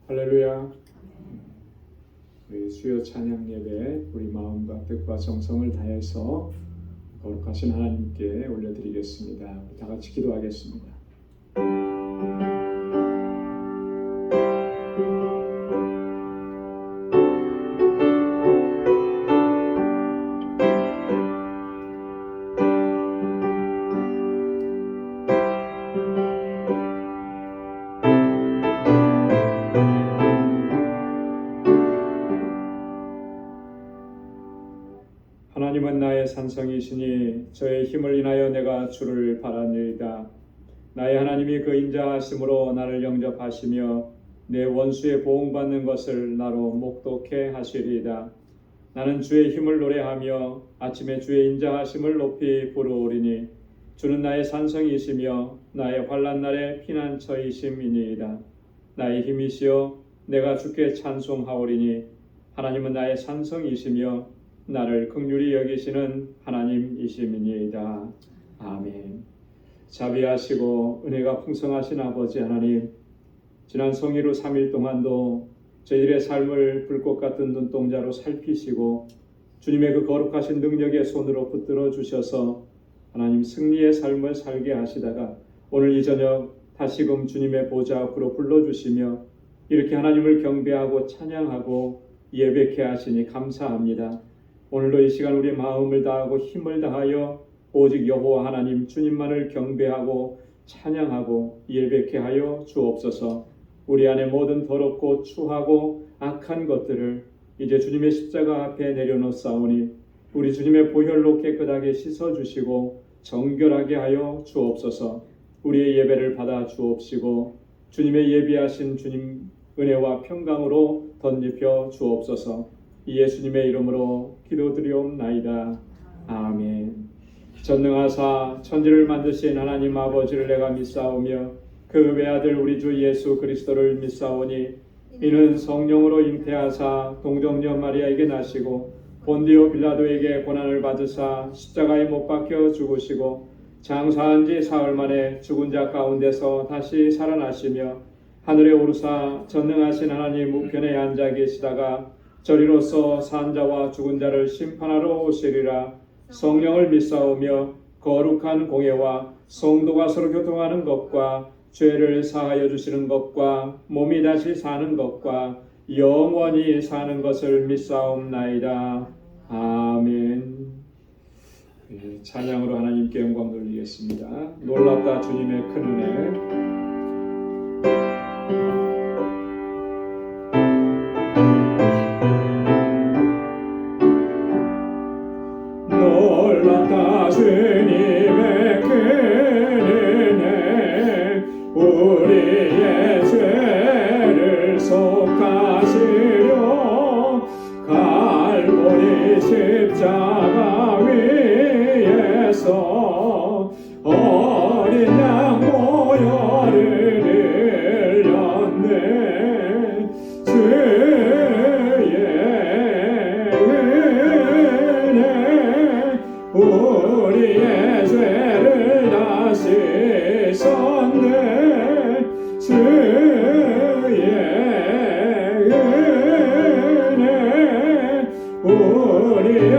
할렐루야. 우리 수요 찬양 예배 우리 마음과 뜻과 정성을 다해서 거룩하신 하나님께 올려드리겠습니다. 우리 다 같이 기도하겠습니다. 하나님은 나의 산성이시니 저의 힘을 인하여 내가 주를 바라니이다. 나의 하나님이 그 인자하심으로 나를 영접하시며 내 원수의 보응받는 것을 나로 목독해 하시리이다. 나는 주의 힘을 노래하며 아침에 주의 인자하심을 높이 부르오리니 주는 나의 산성이시며 나의 환난 날의 피난처이심이니이다. 나의 힘이시여 내가 주께 찬송하오리니 하나님은 나의 산성이시며 나를 긍휼히 여기시는 하나님이심이니이다. 아멘. 자비하시고 은혜가 풍성하신 아버지 하나님, 지난 성일후 3일 동안도 저희들의 삶을 불꽃 같은 눈동자로 살피시고 주님의 그 거룩하신 능력의 손으로 붙들어 주셔서 하나님 승리의 삶을 살게 하시다가 오늘 이 저녁 다시금 주님의 보좌 앞으로 불러주시며 이렇게 하나님을 경배하고 찬양하고 예배케 하시니 감사합니다. 오늘도 이 시간 우리 마음을 다하고 힘을 다하여 오직 여호와 하나님 주님만을 경배하고 찬양하고 예배케 하여 주옵소서. 우리 안에 모든 더럽고 추하고 악한 것들을 이제 주님의 십자가 앞에 내려놓사오니 우리 주님의 보혈로 깨끗하게 씻어주시고 정결하게 하여 주옵소서. 우리의 예배를 받아 주옵시고 주님의 예비하신 주님 은혜와 평강으로 덧입혀 주옵소서. 예수님의 이름으로 기도드리옵나이다. 아멘. 전능하사 천지를 만드신 하나님 아버지를 내가 믿사오며 그 외아들 우리 주 예수 그리스도를 믿사오니 이는 성령으로 잉태하사 동정녀 마리아에게 나시고 본디오 빌라도에게 고난을 받으사 십자가에 못 박혀 죽으시고 장사한 지 사흘 만에 죽은 자 가운데서 다시 살아나시며 하늘에 오르사 전능하신 하나님 우편에 앉아 계시다가 저리로서 산 자와 죽은 자를 심판하러 오시리라. 성령을 믿사오며 거룩한 공예와 성도가 서로 교통하는 것과 죄를 사하여 주시는 것과 몸이 다시 사는 것과 영원히 사는 것을 믿사옵나이다. 아멘. 찬양으로 하나님께 영광 돌리겠습니다. 놀랍다 주님의 큰 은혜. 놀랍다 주님의 큰 은혜 우리의 죄를 속하시려 갈보리 십자가 위에서 어린 양 모혈을 흘렸네. 우리의 죄를 다 씻었네. 주의 은혜 우리의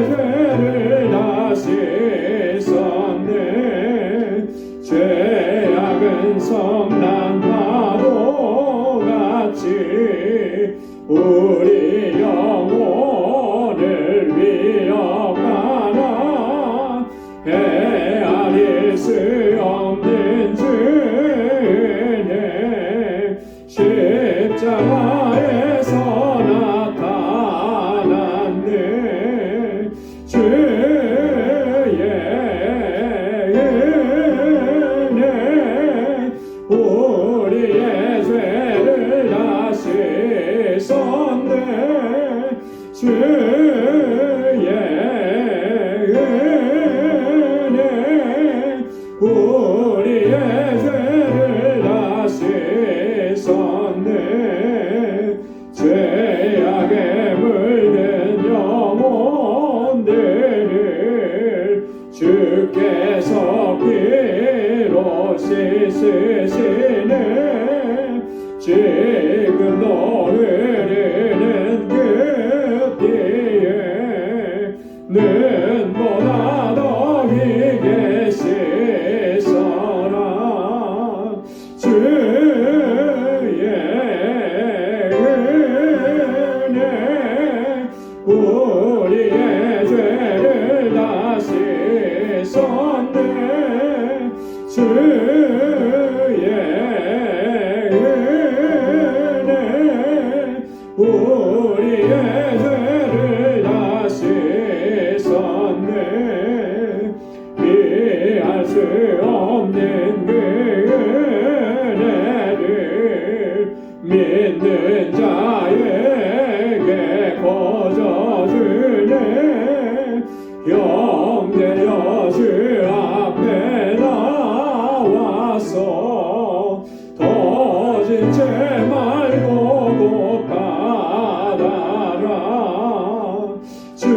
죄를 다 씻었네. 죄악은 성난 파도 같이 우리 영혼을 위협하나 헤아릴 수 없는 주의 십자가에서 나타났네. 주의 은혜 우리의 죄를 다 씻었네. 주의 은혜 우리의 죄를 다 씻었네. 죄악에 물든 영혼들을 주께서 피로 씻으시네. 지금도 우리의 죄를 다 씻었네. 주의 은혜 우리의 죄를 다 씻었네. 이해할 수 없는 그 은혜를 믿는 자에게 거저주네. 형제여 주 앞에 나와서 터진 채 말고 곧 받아라. 주의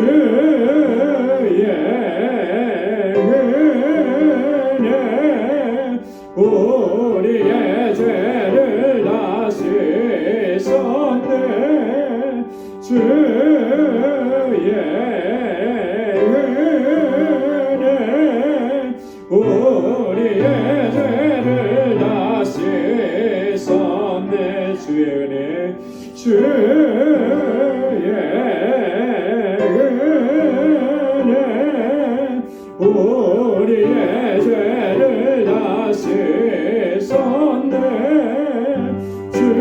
은혜 우리의 죄를 다 씻었네. 주의 은혜 우리의 죄를 다 씻었네. 주의 은혜 주의 은혜 우리의 죄를 다 씻었네. 주의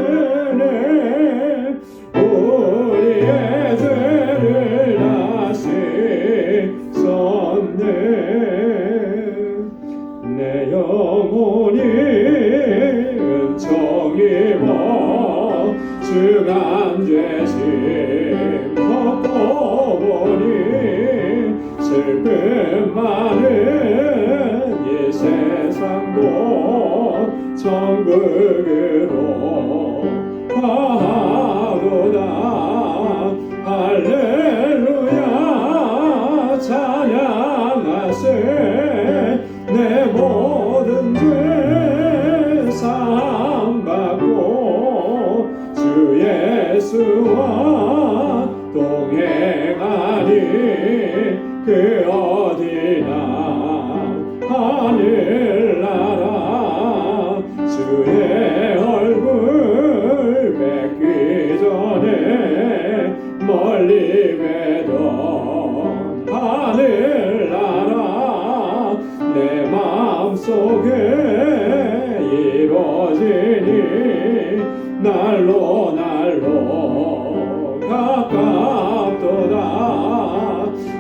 은혜 우리의 죄를 다 씻었네. 내 영혼이 은총 입어 중한 죄심 벗고 보니 슬픔 많은 이 세상도 천국으로 가도다. 할렐루야 찬양하세. 내 모든 죄 사함받고 주 예수와 동행하니 그 어디나 하늘나라. 주의 얼굴 뵙기 전에 멀리 뵈던 하늘나라. 내 마음속에 이루어지니 날로 날로 가깝도다.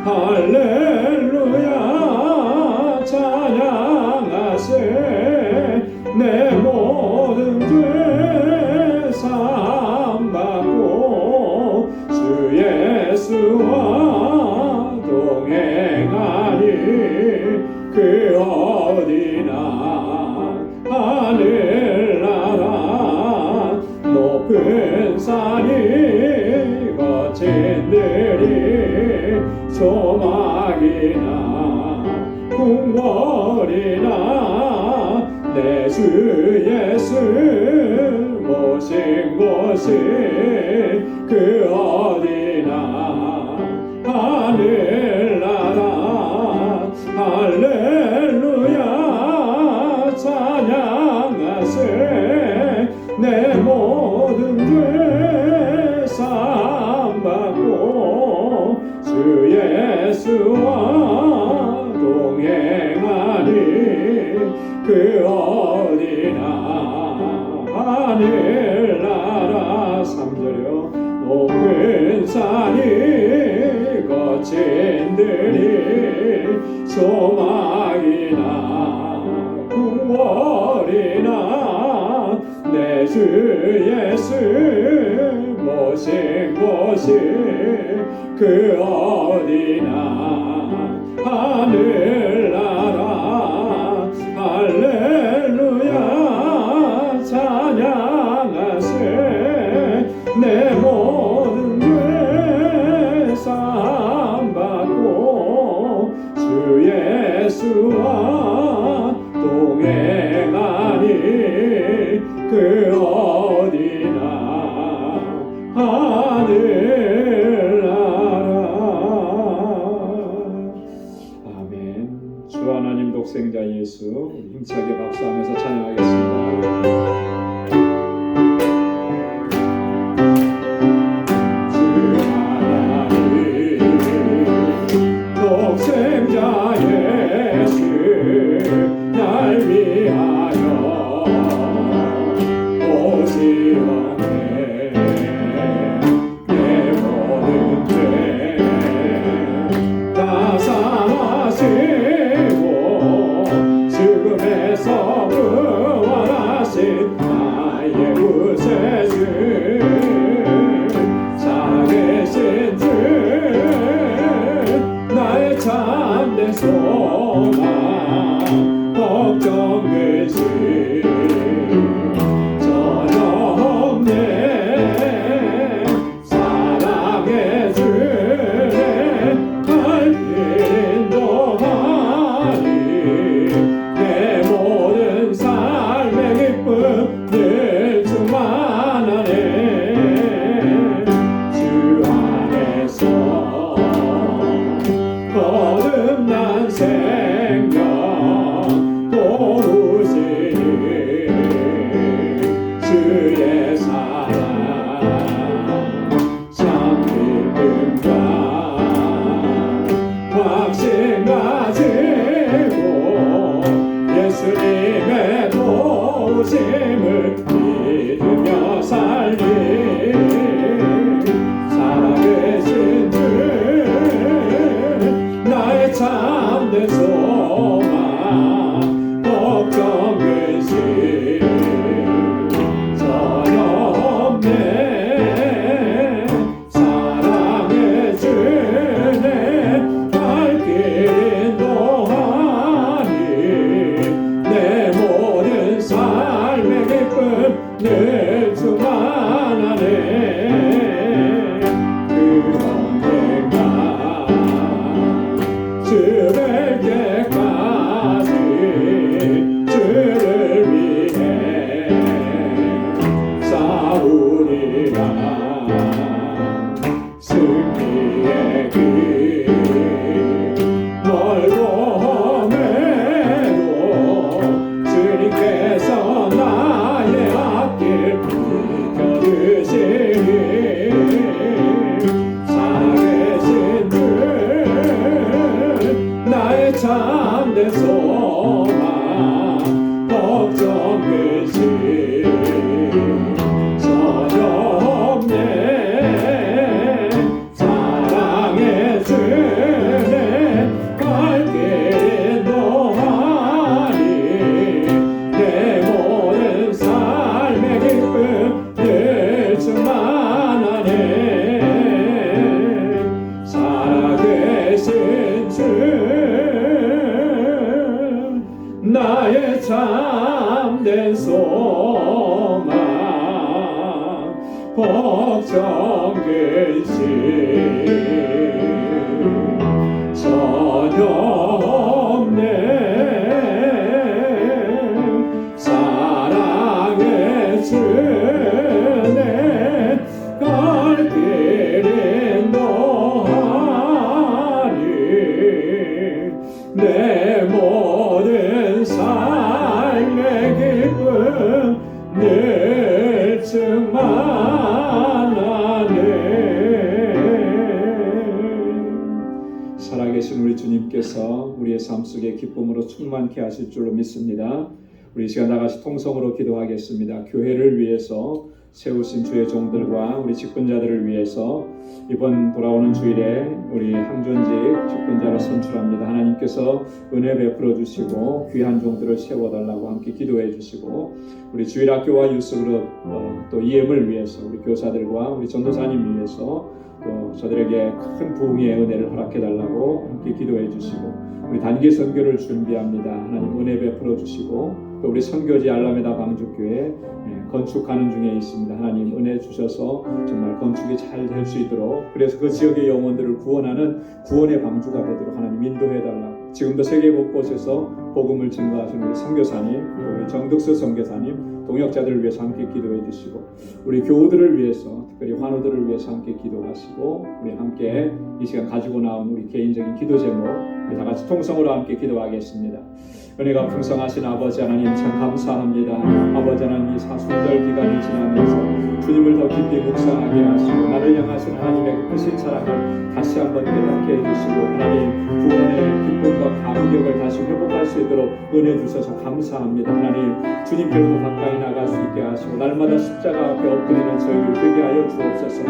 할렐루야 찬양하세. 내 모든 죄 사함받고 주 예수와 동행하니 그 어디나 하늘나라. 높은 산이 거친 들이 조막이나 궁궐이나 내 주 예수 모신 곳이 그 어디나 하늘나라. 할렐루야 찬양하세. 내 모든 죄 사함받고 주 예수와 동행하니 그 어디나 하늘나라. 3절이요. 높은 산이 거친 들이 조막이나 궁궐이나 내 주 예수 모신 곳이 그 어디나 하늘나라. 할렐루야 찬양하세. 내 모든 죄 사함받고 주 예수와 동행하니 그 어디나 하늘나라. 아멘. 주 하나님 독생자 예수 힘차게 박수하면서 찬양하겠습니다. 살아계신 주 나의 참된 소망 걱정 근심 전혀 없네 사랑의 주내 날 인도하니 내 모든 삶의 기쁨 늘 충만하네 주 안에서 거듭난 생명 도우시니 주의 사랑 참 기쁨과 확신 가지고 예수님의 도우심을 믿으며 살리 살아계신 주 나의 참된 소망 걱정 근심 전혀 없네 사랑의 주내 발길 인도하니 내 모든 삶의 기쁨 늘 충만하네 언젠가 주 뵐 때까지 주를 위해 싸우리라 승리의 길 멀고 험해도 주님께서 나의 앞길 비켜주시니 살아계신 주 나의 참된 소망 걱정 근심 전혀 없네 사랑의 주내 발길 인도하니 내 모든 삶의 기쁨 늘 충만하네 살아계신 주 나의 참된 소망 걱정 근심 전혀 없네 사랑의 주내 갈 길 인도하니 내 모든 삶의 기쁨 늘 충만하네 살아계신 우리 주님께서 우리의 삶 속에 기쁨으로 충만케 하실 줄로 믿습니다. 우리 시간 다같이 통성으로 기도하겠습니다. 교회를 위해서 세우신 주의 종들과 우리 직분자들을 위해서 이번 돌아오는 주일에 우리 항존직 직분자를 선출합니다. 하나님께서 은혜 베풀어 주시고 귀한 종들을 세워달라고 함께 기도해 주시고 우리 주일학교와 유스그룹 또 EM을 위해서 우리 교사들과 우리 전도사님 위해서 또 저들에게 큰 부흥의 은혜를 허락해 달라고 함께 기도해 주시고 우리 단기 선교를 준비합니다. 하나님 은혜 베풀어 주시고 또 우리 선교지 알라메다 방주교회 건축하는 중에 있습니다. 하나님 은혜 주셔서 정말 건축이 잘 될 수 있도록 그래서 그 지역의 영혼들을 구원하는 구원의 방주가 되도록 하나님 인도해 달라고 지금도 세계 곳곳에서 복음을 증거하시는 우리 선교사님 우리 정득수 선교사님 동역자들을 위해서 함께 기도해 주시고 우리 교우들을 위해서 특별히 환우들을 위해서 함께 기도하시고 우리 함께 이 시간 가지고 나온 우리 개인적인 기도 제목 우리 다 같이 통성으로 함께 기도하겠습니다. 은혜가 풍성하신 아버지 하나님 참 감사합니다. 아버지 하나님 이 사순절 기간이 지나면서 주님을 더 깊이 묵상하게 하시고 나를 향하신 하나님의 그 크신 사랑을 다시 한번 깨닫게 해주시고 하나님 구원의 기쁨과 감격을 다시 회복할 수 있도록 은혜 주셔서 감사합니다. 하나님 주님께로도 가까이 나갈 수 있게 하시고 날마다 십자가 앞에 엎드리는 저희를 되게 하여 주옵소서.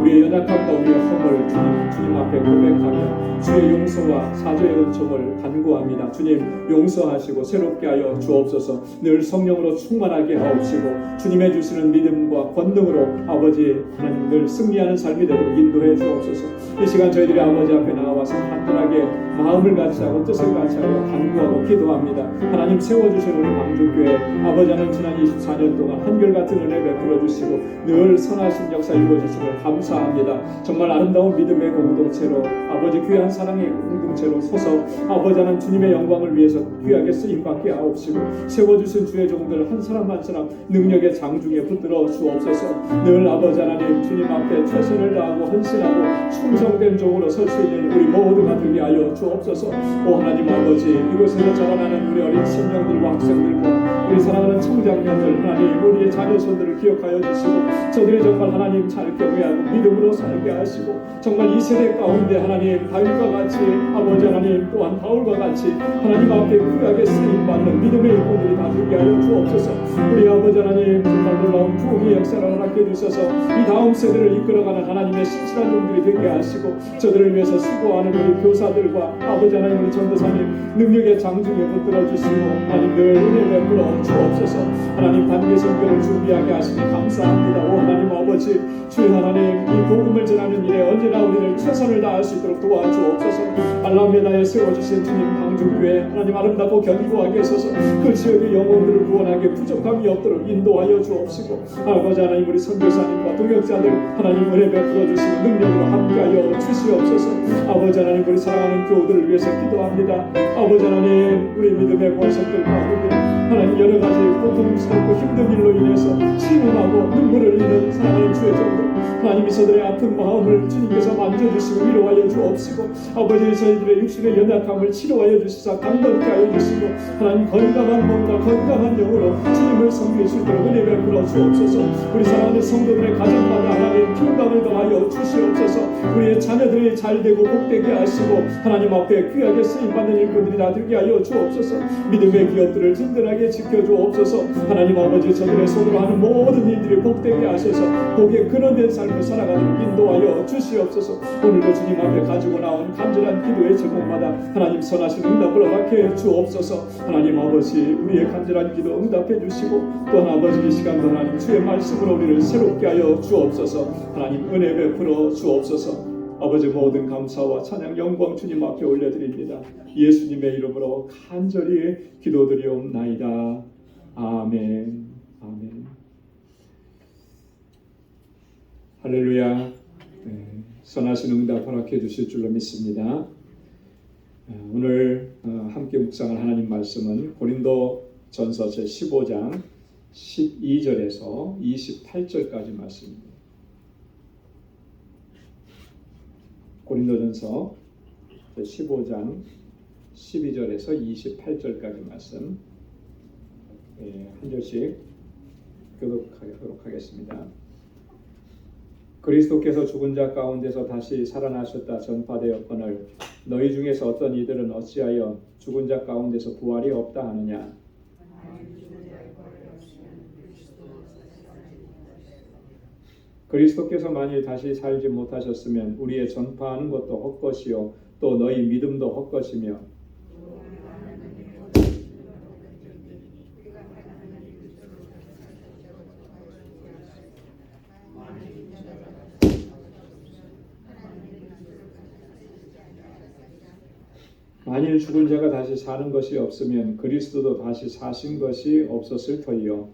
우리의 연약함과 우리의 허물 주님 앞에 고백하며 주의 용서와 사죄의 은총을 간구합니다. 주님 용서하시고 새롭게 하여 주옵소서. 늘 성령으로 충만하게 하옵시고 주님의 주시는 믿음과 권능 권능으로 아버지 하나님 늘 승리하는 삶이 되도록 인도해 주옵소서. 이 시간 저희들이 아버지 앞에 나와서 간절하게 마음을 같이하고 뜻을 같이하여 간구하고 기도합니다. 하나님 세워주신 우리 방주교회 아버지 하나님 지난 24년 동안 한결같은 은혜 베풀어 주시고 늘 선하신 역사 이루어주심을 감사합니다. 정말 아름다운 믿음의 공동체로 아버지 귀한 사랑의 공동체로 서서 아버지 하나님 주님의 영광을 위해서 귀하게 쓰임받게 하옵시고 세워주신 주의 종들 한 사람 한 사람 능력의 장중에 붙들어 주옵소서. 늘 아버지 하나님 주님 앞에 최선을 다하고 헌신하고 충성된 종으로 설 수 있는 우리 모두가 되게 하여 주옵소서. 오 하나님 아버지 이곳에서 자라나는 우리 어린 신령들과 학생들과 우리 사랑하는 청장년들 하나님 우리의 자녀손들을 기억하여 주시고 저들이 정말 하나님 잘 경외하고 믿음으로 살게 하시고 정말 이 세대 가운데 하나님 다윗과 같이 아버지 하나님 또한 바울과 같이 하나님 앞에 귀하게 쓰임받는 믿음의 일꾼들이 다 되게 하여 주옵소서. 우리 아버지 하나님 정말 놀라운 부흥의 역사를 허락해 주셔서 이 다음 세대를 이끌어가는 하나님의 신실한 종들이 되게 하시고 저들을 위해서 수고하는 우리 교사들과 아버지 하나님 우리 전도사님 능력의 장중에 붙들어 주시고 하나님 늘 은혜 베풀어 주옵소서. 하나님 단기 선교를 준비하게 하시니 감사합니다. 오 하나님 아버지 주의 하나님 이 복음을 전하는 일에 언제나 우리를 최선을 다할 수 있도록 도와주옵소서. 알라메다에 세워주신 주님 방주교회 하나님 아름답고 견고하게 서서 그 지역의 영혼들을 구원하게 부족함이 없도록 인도하여 주옵시고 아버지 하나님 우리 선교사님과 동역자들 하나님 은혜 베풀어 주시고 능력으로 함께하여 주시옵소서. 아버지 하나님 우리 사랑하는 교우들을 위해서 기도합니다. 아버지 하나님 우리 믿음의 권속들 가운데 하나님 여러 가지 고통스럽고 힘든 일로 인해서 신음하고 눈물을 흘리는 사랑하는 주의 종들 하나님 이서들의 아픈 마음을 주님께서 만져주시고 위로하여 주옵시고 아버지 저희들의 육신의 연약함을 치료하여 주시사 강건케 하여 주시고 하나님 건강한 몸과 건강한 영으로 주님을 섬길 수 있도록 은혜 베풀어 주옵소서. 우리 사랑하는 성도들의 가정마다 하나님 평강을 더하여 주시옵소서. 우리의 자녀들이 잘되고 복되게 하시고 하나님 앞에 귀하게 쓰임받는 일꾼들이 다 되게 하여 주옵소서. 믿음의 기업들을 든든하게 지켜주옵소서. 하나님 아버지 저들의 손으로 하는 모든 일들이 복되게 하셔서 복의 근원된 삶을 살아가도록 인도하여 주시옵소서. 오늘도 주님 앞에 가지고 나온 간절한 기도의 제목마다 하나님 선하신 응답을 허락해 주옵소서. 하나님 아버지 우리의 간절한 기도 응답해 주시고 또한 아버지 이 시간도 하나님 주의 말씀으로 우리를 새롭게 하여 주옵소서. 하나님 은혜 베풀어 주옵소서. 아버지 모든 감사와 찬양 영광 주님 앞에 올려드립니다. 예수님의 이름으로 간절히 기도드리옵나이다. 아멘. 아멘. 할렐루야. 선하신 응답 허락해 주실 줄로 믿습니다. 오늘 함께 묵상할 하나님 말씀은 고린도 전서 제15장 12절에서 28절까지 말씀입니다. 고린도전서 15장 12절에서 28절까지 말씀 한 절씩 교독하도록 하겠습니다. 그리스도께서 죽은 자 가운데서 다시 살아나셨다 전파되었거늘 너희 중에서 어떤 이들은 어찌하여 죽은 자 가운데서 부활이 없다 하느냐. 그리스도께서 만일 다시 살지 못하셨으면 우리의 전파하는 것도 헛것이요 또 너희 믿음도 헛것이며 만일 죽은 자가 다시 사는 것이 없으면 그리스도도 다시 사신 것이 없었을 터이요.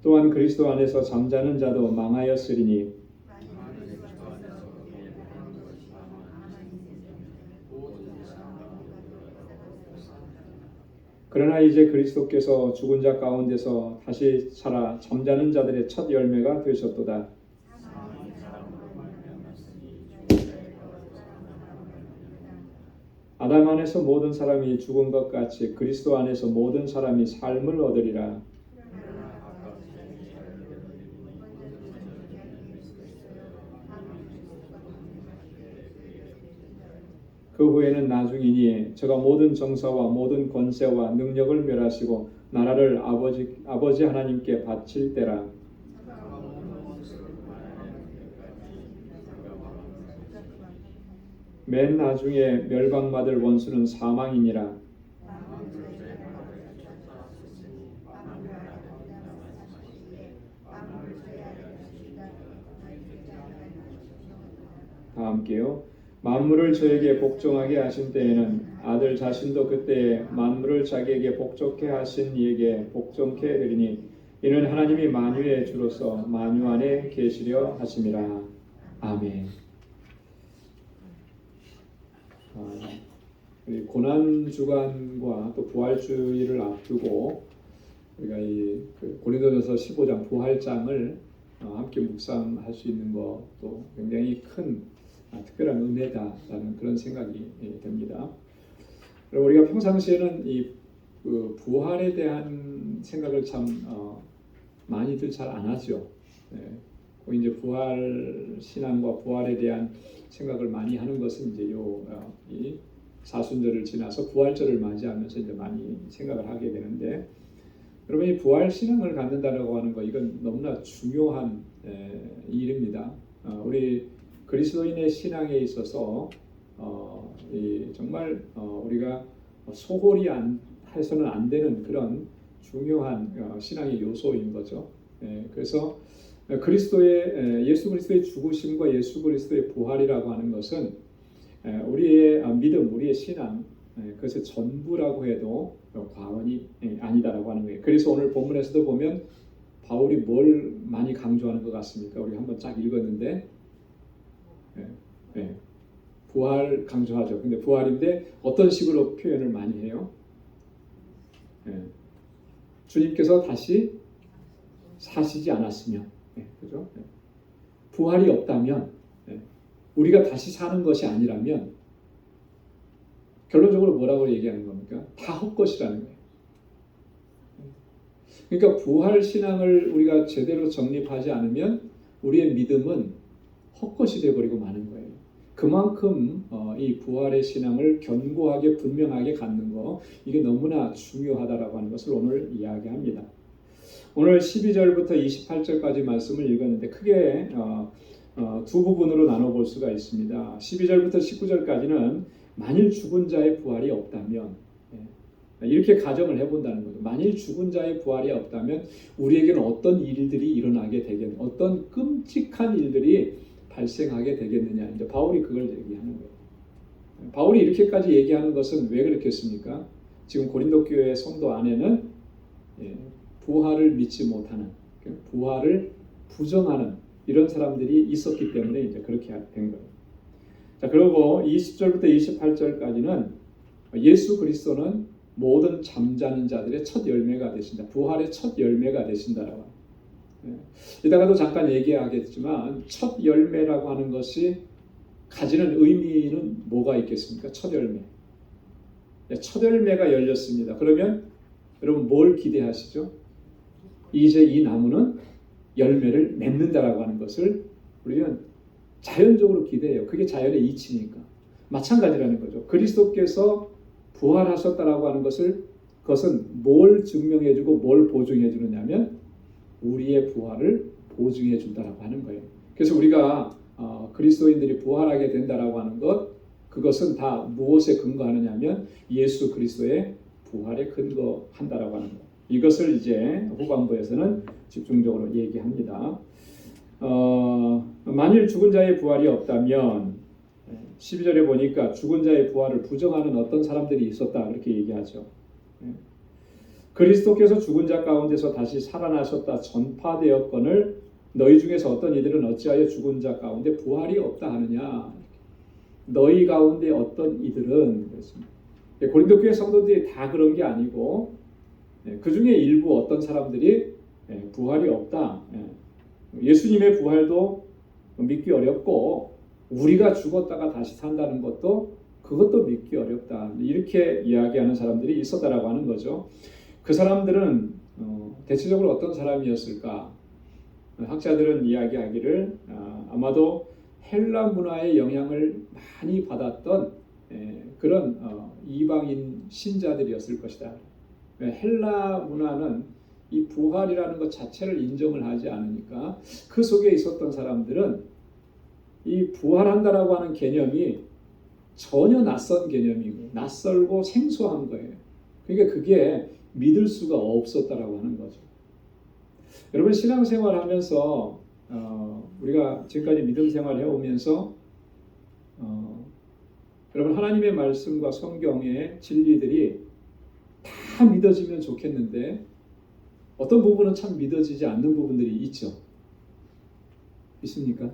또한 그리스도 안에서 잠자는 자도 망하였으리니 그러나 이제 그리스도께서 죽은 자 가운데서 다시 살아 잠자는 자들의 첫 열매가 되셨도다. 아담 안에서 모든 사람이 죽은 것 같이 그리스도 안에서 모든 사람이 삶을 얻으리라. 그 후에는 나중이니 저가 모든 정사와 모든 권세와 능력을 멸하시고 나라를 아버지 하나님께 바칠 때라. 맨 나중에 멸망받을 원수는 사망이니라. 다 함께요. 만물을 저에게 복종하게 하신 때에는 아들 자신도 그때 만물을 자기에게 복종케 하신 이에게 복종케 되리니 이는 하나님이 만유의 주로서 만유 안에 계시려 하심이라. 아멘. 고난 주간과 또 부활주의를 앞두고 우리가 고린도전서 15장 부활장을 함께 묵상할 수 있는 것도 굉장히 큰 특별한 은혜다라는 그런 생각이 듭니다. 우리가 평상시에는 이 부활에 대한 생각을 참 많이들 잘 안 하죠. 이제 부활 신앙과 부활에 대한 생각을 많이 하는 것은 이제 이 사순절을 지나서 부활절을 맞이하면서 이제 많이 생각을 하게 되는데, 여러분이 부활 신앙을 갖는다라고 하는 거 이건 너무나 중요한 일입니다. 우리 그리스도인의 신앙에 있어서 정말 우리가 소홀히 해서는 안 되는 그런 중요한 신앙의 요소인 거죠. 그래서 예수 그리스도의 죽으심과 예수 그리스도의 부활이라고 하는 것은 우리의 믿음, 우리의 신앙, 그것의 전부라고 해도 과언이 아니다라고 하는 거예요. 그래서 오늘 본문에서도 보면 바울이 뭘 많이 강조하는 것 같습니까? 우리 한번 쫙 읽었는데 부활 강조하죠. 근데 부활인데 어떤 식으로 표현을 많이 해요? 주님께서 다시 사시지 않았으면, 그죠? 부활이 없다면, 우리가 다시 사는 것이 아니라면 결론적으로 뭐라고 얘기하는 겁니까? 다 헛것이라는 거예요. 그러니까 부활 신앙을 우리가 제대로 정립하지 않으면 우리의 믿음은 헛것이 되어버리고 마는 거예요. 그만큼 이 부활의 신앙을 견고하게 분명하게 갖는 거, 이게 너무나 중요하다라고 하는 것을 오늘 이야기합니다. 오늘 12절부터 28절까지 말씀을 읽었는데 크게 두 부분으로 나눠볼 수가 있습니다. 12절부터 19절까지는 만일 죽은 자의 부활이 없다면, 이렇게 가정을 해본다는 거죠. 만일 죽은 자의 부활이 없다면 우리에게는 어떤 일들이 일어나게 되겠느냐, 어떤 끔찍한 일들이 발생하게 되겠느냐. 이제 바울이 그걸 얘기하는 거예요. 바울이 이렇게까지 얘기하는 것은 왜 그렇겠습니까? 지금 고린도 교회 성도 안에는 부활을 믿지 못하는, 부활을 부정하는 이런 사람들이 있었기 때문에 이제 그렇게 된 거예요. 자, 그리고 20절부터 28절까지는 예수 그리스도는 모든 잠자는 자들의 첫 열매가 되신다. 부활의 첫 열매가 되신다라고. 이따가도 잠깐 얘기하겠지만 첫 열매라고 하는 것이 가지는 의미는 뭐가 있겠습니까? 첫 열매. 첫 열매가 열렸습니다. 그러면 여러분 뭘 기대하시죠? 이제 이 나무는 열매를 맺는다라고 하는 것을 우리는 자연적으로 기대해요. 그게 자연의 이치니까. 마찬가지라는 거죠. 그리스도께서 부활하셨다라고 하는 그것은 뭘 증명해주고 뭘 보증해주느냐면 우리의 부활을 보증해준다라고 하는 거예요. 그래서 우리가 그리스도인들이 부활하게 된다라고 하는 그것은 다 무엇에 근거하느냐면 예수 그리스도의 부활에 근거한다라고 하는 거예요. 이것을 이제 후반부에서는 집중적으로 얘기합니다. 만일 죽은 자의 부활이 없다면 12절에 보니까 죽은 자의 부활을 부정하는 어떤 사람들이 있었다 이렇게 얘기하죠. 그리스도께서 죽은 자 가운데서 다시 살아나셨다 전파되었거늘 너희 중에서 어떤 이들은 어찌하여 죽은 자 가운데 부활이 없다 하느냐. 너희 가운데 어떤 이들은 그렇습니다. 고린도 교회 성도들이 다 그런 게 아니고 그 중에 일부 어떤 사람들이 부활이 없다. 예수님의 부활도 믿기 어렵고 우리가 죽었다가 다시 산다는 그것도 믿기 어렵다. 이렇게 이야기하는 사람들이 있었다라고 하는 거죠. 그 사람들은 대체적으로 어떤 사람이었을까? 학자들은 이야기하기를 아마도 헬라 문화의 영향을 많이 받았던 그런 이방인 신자들이었을 것이다. 헬라 문화는 이 부활이라는 것 자체를 인정을 하지 않으니까 그 속에 있었던 사람들은 이 부활한다라고 하는 개념이 전혀 낯선 개념이고 낯설고 생소한 거예요. 그러니까 그게 믿을 수가 없었다라고 하는 거죠. 여러분 신앙생활 하면서 우리가 지금까지 믿음 생활 해오면서 여러분 하나님의 말씀과 성경의 진리들이 다 믿어지면 좋겠는데 어떤 부분은 참 믿어지지 않는 부분들이 있죠. 있습니까?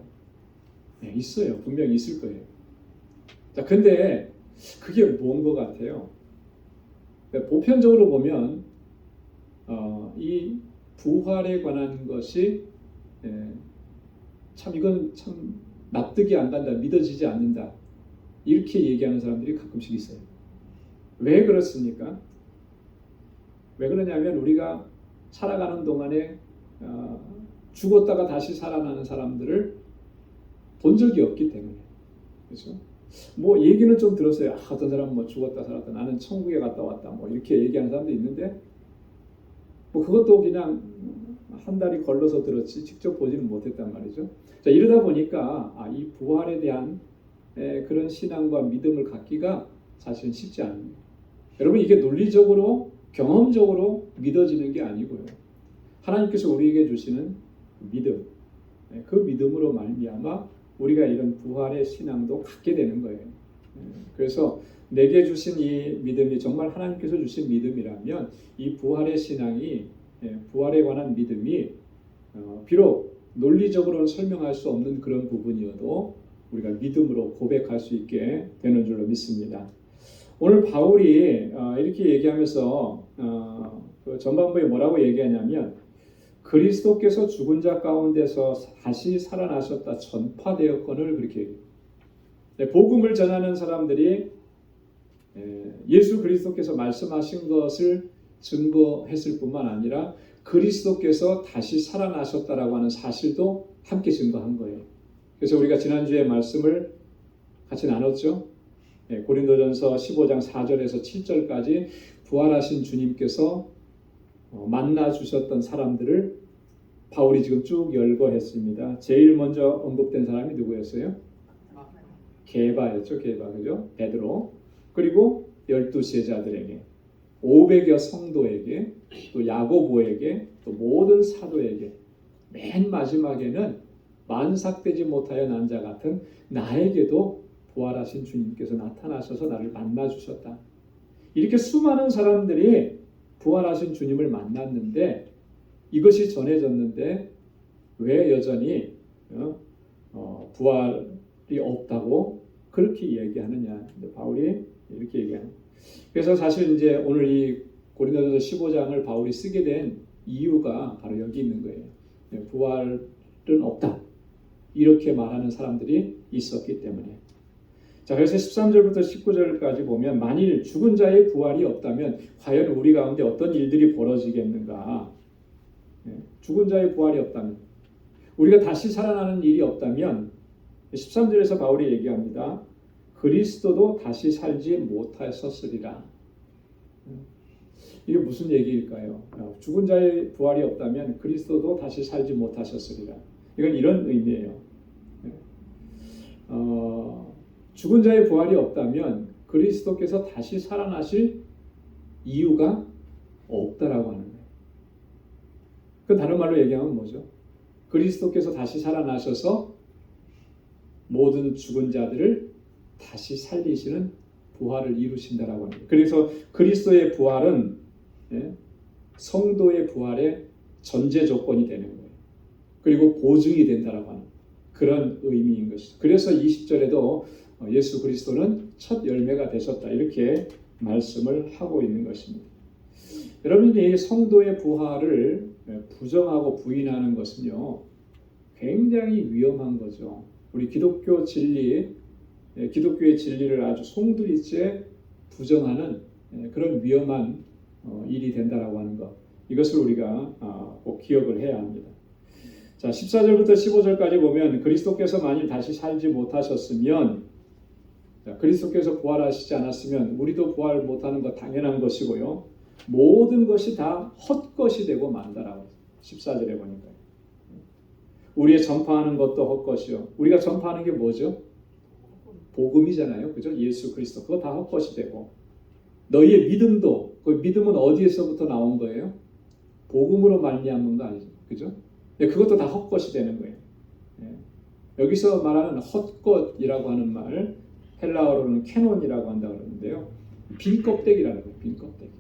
네, 있어요. 분명히 있을 거예요. 자, 근데 그게 뭔 것 같아요? 보편적으로 보면 이 부활에 관한 것이 참 이건 참 납득이 안 간다, 믿어지지 않는다 이렇게 얘기하는 사람들이 가끔씩 있어요. 왜 그렇습니까? 왜 그러냐면 우리가 살아가는 동안에 죽었다가 다시 살아나는 사람들을 본 적이 없기 때문에. 그렇죠? 뭐 얘기는 좀 들었어요. 어떤 사람은 뭐 죽었다 살았다 나는 천국에 갔다 왔다 뭐 이렇게 얘기하는 사람도 있는데 뭐 그것도 그냥 한 달이 걸러서 들었지 직접 보지는 못했단 말이죠. 자, 이러다 보니까 이 부활에 대한 그런 신앙과 믿음을 갖기가 사실은 쉽지 않습니다. 여러분 이게 논리적으로 경험적으로 믿어지는 게 아니고요. 하나님께서 우리에게 주시는 믿음, 그 믿음으로 말미암아 우리가 이런 부활의 신앙도 갖게 되는 거예요. 그래서 내게 주신 이 믿음이 정말 하나님께서 주신 믿음이라면 이 부활의 신앙이 부활에 관한 믿음이 비록 논리적으로는 설명할 수 없는 그런 부분이어도 우리가 믿음으로 고백할 수 있게 되는 줄로 믿습니다. 오늘 바울이 이렇게 얘기하면서 그 전반부에 뭐라고 얘기하냐면 그리스도께서 죽은 자 가운데서 다시 살아나셨다 전파되었거늘 그렇게 얘기해요. 복음을 전하는 사람들이 예수 그리스도께서 말씀하신 것을 증거했을 뿐만 아니라 그리스도께서 다시 살아나셨다라고 하는 사실도 함께 증거한 거예요. 그래서 우리가 지난주에 말씀을 같이 나눴죠. 고린도전서 15장 4절에서 7절까지 부활하신 주님께서 만나 주셨던 사람들을 바울이 지금 쭉 열거했습니다. 제일 먼저 언급된 사람이 누구였어요? 게바였죠. 게바, 그죠? 베드로. 그리고 12제자들에게, 500여 성도에게, 또 야고보에게, 또 모든 사도에게, 맨 마지막에는 만삭되지 못하여 난 자 같은 나에게도 부활하신 주님께서 나타나셔서 나를 만나 주셨다. 이렇게 수많은 사람들이 부활하신 주님을 만났는데 이것이 전해졌는데 왜 여전히 부활이 없다고 그렇게 얘기하느냐. 바울이 이렇게 얘기하는. 그래서 사실 이제 오늘 이 고린도전서 15장을 바울이 쓰게 된 이유가 바로 여기 있는 거예요. 부활은 없다. 이렇게 말하는 사람들이 있었기 때문에. 자, 그래서 13절부터 19절까지 보면 만일 죽은 자의 부활이 없다면 과연 우리 가운데 어떤 일들이 벌어지겠는가? 죽은 자의 부활이 없다면 우리가 다시 살아나는 일이 없다면 13절에서 바울이 얘기합니다. 그리스도도 다시 살지 못하셨으리라. 이게 무슨 얘기일까요? 죽은 자의 부활이 없다면 그리스도도 다시 살지 못하셨으리라. 이건 이런 의미예요. 죽은 자의 부활이 없다면 그리스도께서 다시 살아나실 이유가 없다라고 하는 거예요. 그 다른 말로 얘기하면 뭐죠? 그리스도께서 다시 살아나셔서 모든 죽은 자들을 다시 살리시는 부활을 이루신다라고 하는 거예요. 그래서 그리스도의 부활은 성도의 부활의 전제 조건이 되는 거예요. 그리고 보증이 된다라고 하는 그런 의미인 것이죠. 그래서 20절에도 예수 그리스도는 첫 열매가 되셨다 이렇게 말씀을 하고 있는 것입니다. 여러분이 성도의 부활을 부정하고 부인하는 것은요 굉장히 위험한 거죠. 우리 기독교 진리, 기독교의 진리를 아주 송두리째 부정하는 그런 위험한 일이 된다라고 하는 것, 이것을 우리가 꼭 기억을 해야 합니다. 자, 14절부터 15절까지 보면 그리스도께서 만일 다시 살지 못하셨으면, 그리스도께서 부활하시지 않았으면 우리도 부활 못하는 것 당연한 것이고요. 모든 것이 다 헛것이 되고 만다라고 14절에 보니까. 우리의 전파하는 것도 헛것이요. 우리가 전파하는 게 뭐죠? 복음이잖아요. 그죠? 예수 그리스도. 그거 다 헛것이 되고. 너희의 믿음도, 그 믿음은 어디에서부터 나온 거예요? 복음으로 말미암은 거 아니죠, 그죠? 근데 그것도 다 헛것이 되는 거예요. 여기서 말하는 헛것이라고 하는 말, 헬라어로는 캐논이라고 한다고 그러는데요. 빈 껍데기라는 거예요. 빈 껍데기.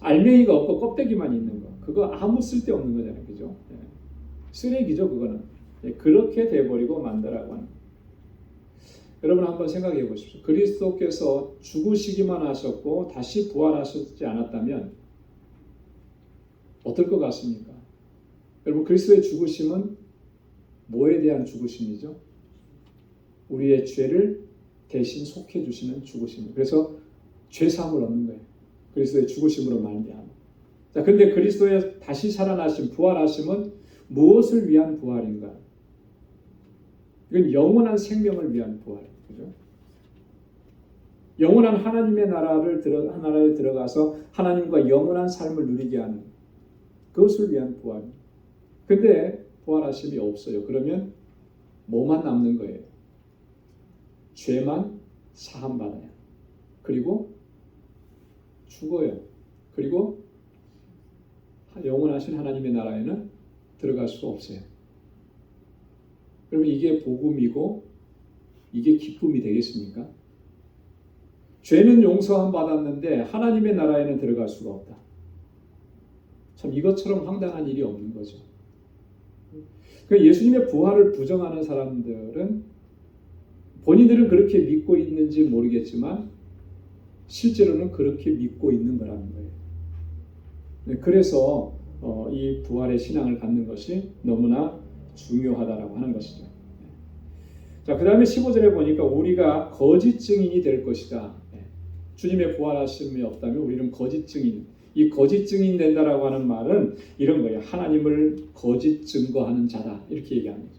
알맹이가 없고 껍데기만 있는 거. 그거 아무 쓸데없는 거잖아요. 그죠? 쓰레기죠, 그거는. 그렇게 돼버리고 만다라고 하는 거예요. 여러분 한번 생각해 보십시오. 그리스도께서 죽으시기만 하셨고 다시 부활하시지 않았다면 어떨 것 같습니까? 여러분 그리스도의 죽으심은 뭐에 대한 죽으심이죠? 우리의 죄를 대신 속해 주시는 죽으심. 그래서 죄 사함을 얻는 거예요. 그리스도의 죽으심으로 말미암아. 자, 근데 그리스도의 다시 살아나심, 부활하심은 무엇을 위한 부활인가? 이건 영원한 생명을 위한 부활이에요. 그죠? 영원한 하나님의 나라에 들어가서 하나님과 영원한 삶을 누리게 하는 그것을 위한 부활입니다. 근데 부활하심이 없어요. 그러면 뭐만 남는 거예요? 죄만 사함받아요. 그리고 죽어요. 그리고 영원하신 하나님의 나라에는 들어갈 수가 없어요. 그러면 이게 복음이고 이게 기쁨이 되겠습니까? 죄는 용서함 받았는데 하나님의 나라에는 들어갈 수가 없다. 참 이것처럼 황당한 일이 없는 거죠. 예수님의 부활을 부정하는 사람들은 본인들은 그렇게 믿고 있는지 모르겠지만 실제로는 그렇게 믿고 있는 거라는 거예요. 그래서 이 부활의 신앙을 갖는 것이 너무나 중요하다라고 하는 것이죠. 자, 그 다음에 15절에 보니까 우리가 거짓 증인이 될 것이다. 주님의 부활하심이 없다면 우리는 거짓 증인. 이 거짓 증인 된다라고 하는 말은 이런 거예요. 하나님을 거짓 증거하는 자다. 이렇게 얘기합니다.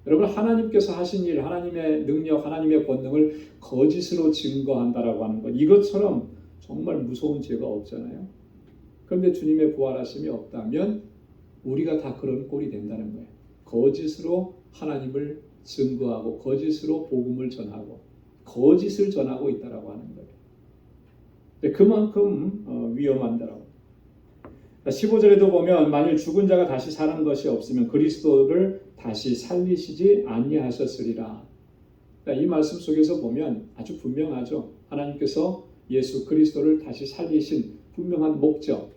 여러분 하나님께서 하신 일, 하나님의 능력, 하나님의 권능을 거짓으로 증거한다라고 하는 것. 이것처럼 정말 무서운 죄가 없잖아요. 그런데 주님의 부활하심이 없다면 우리가 다 그런 꼴이 된다는 거예요. 거짓으로 하나님을 증거하고 거짓으로 복음을 전하고 거짓을 전하고 있다라고 하는 거예요. 그만큼 위험한다라고. 15절에도 보면 만일 죽은 자가 다시 사는 것이 없으면 그리스도를 다시 살리시지 아니하셨으리라. 이 말씀 속에서 보면 아주 분명하죠. 하나님께서 예수 그리스도를 다시 살리신 분명한 목적.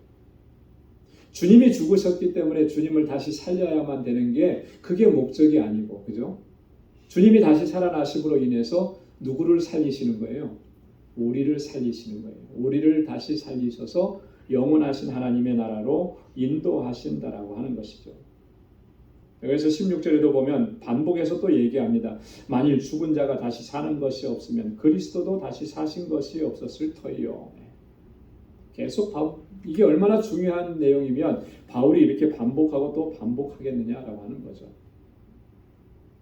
주님이 죽으셨기 때문에 주님을 다시 살려야만 되는 게 그게 목적이 아니고, 그죠? 주님이 다시 살아나심으로 인해서 누구를 살리시는 거예요? 우리를 살리시는 거예요. 우리를 다시 살리셔서 영원하신 하나님의 나라로 인도하신다라고 하는 것이죠. 그래서 16절에도 보면 반복해서 또 얘기합니다. 만일 죽은 자가 다시 사는 것이 없으면 그리스도도 다시 사신 것이 없었을 터이요. 계속 이게 얼마나 중요한 내용이면 바울이 이렇게 반복하고 또 반복하겠느냐라고 하는 거죠.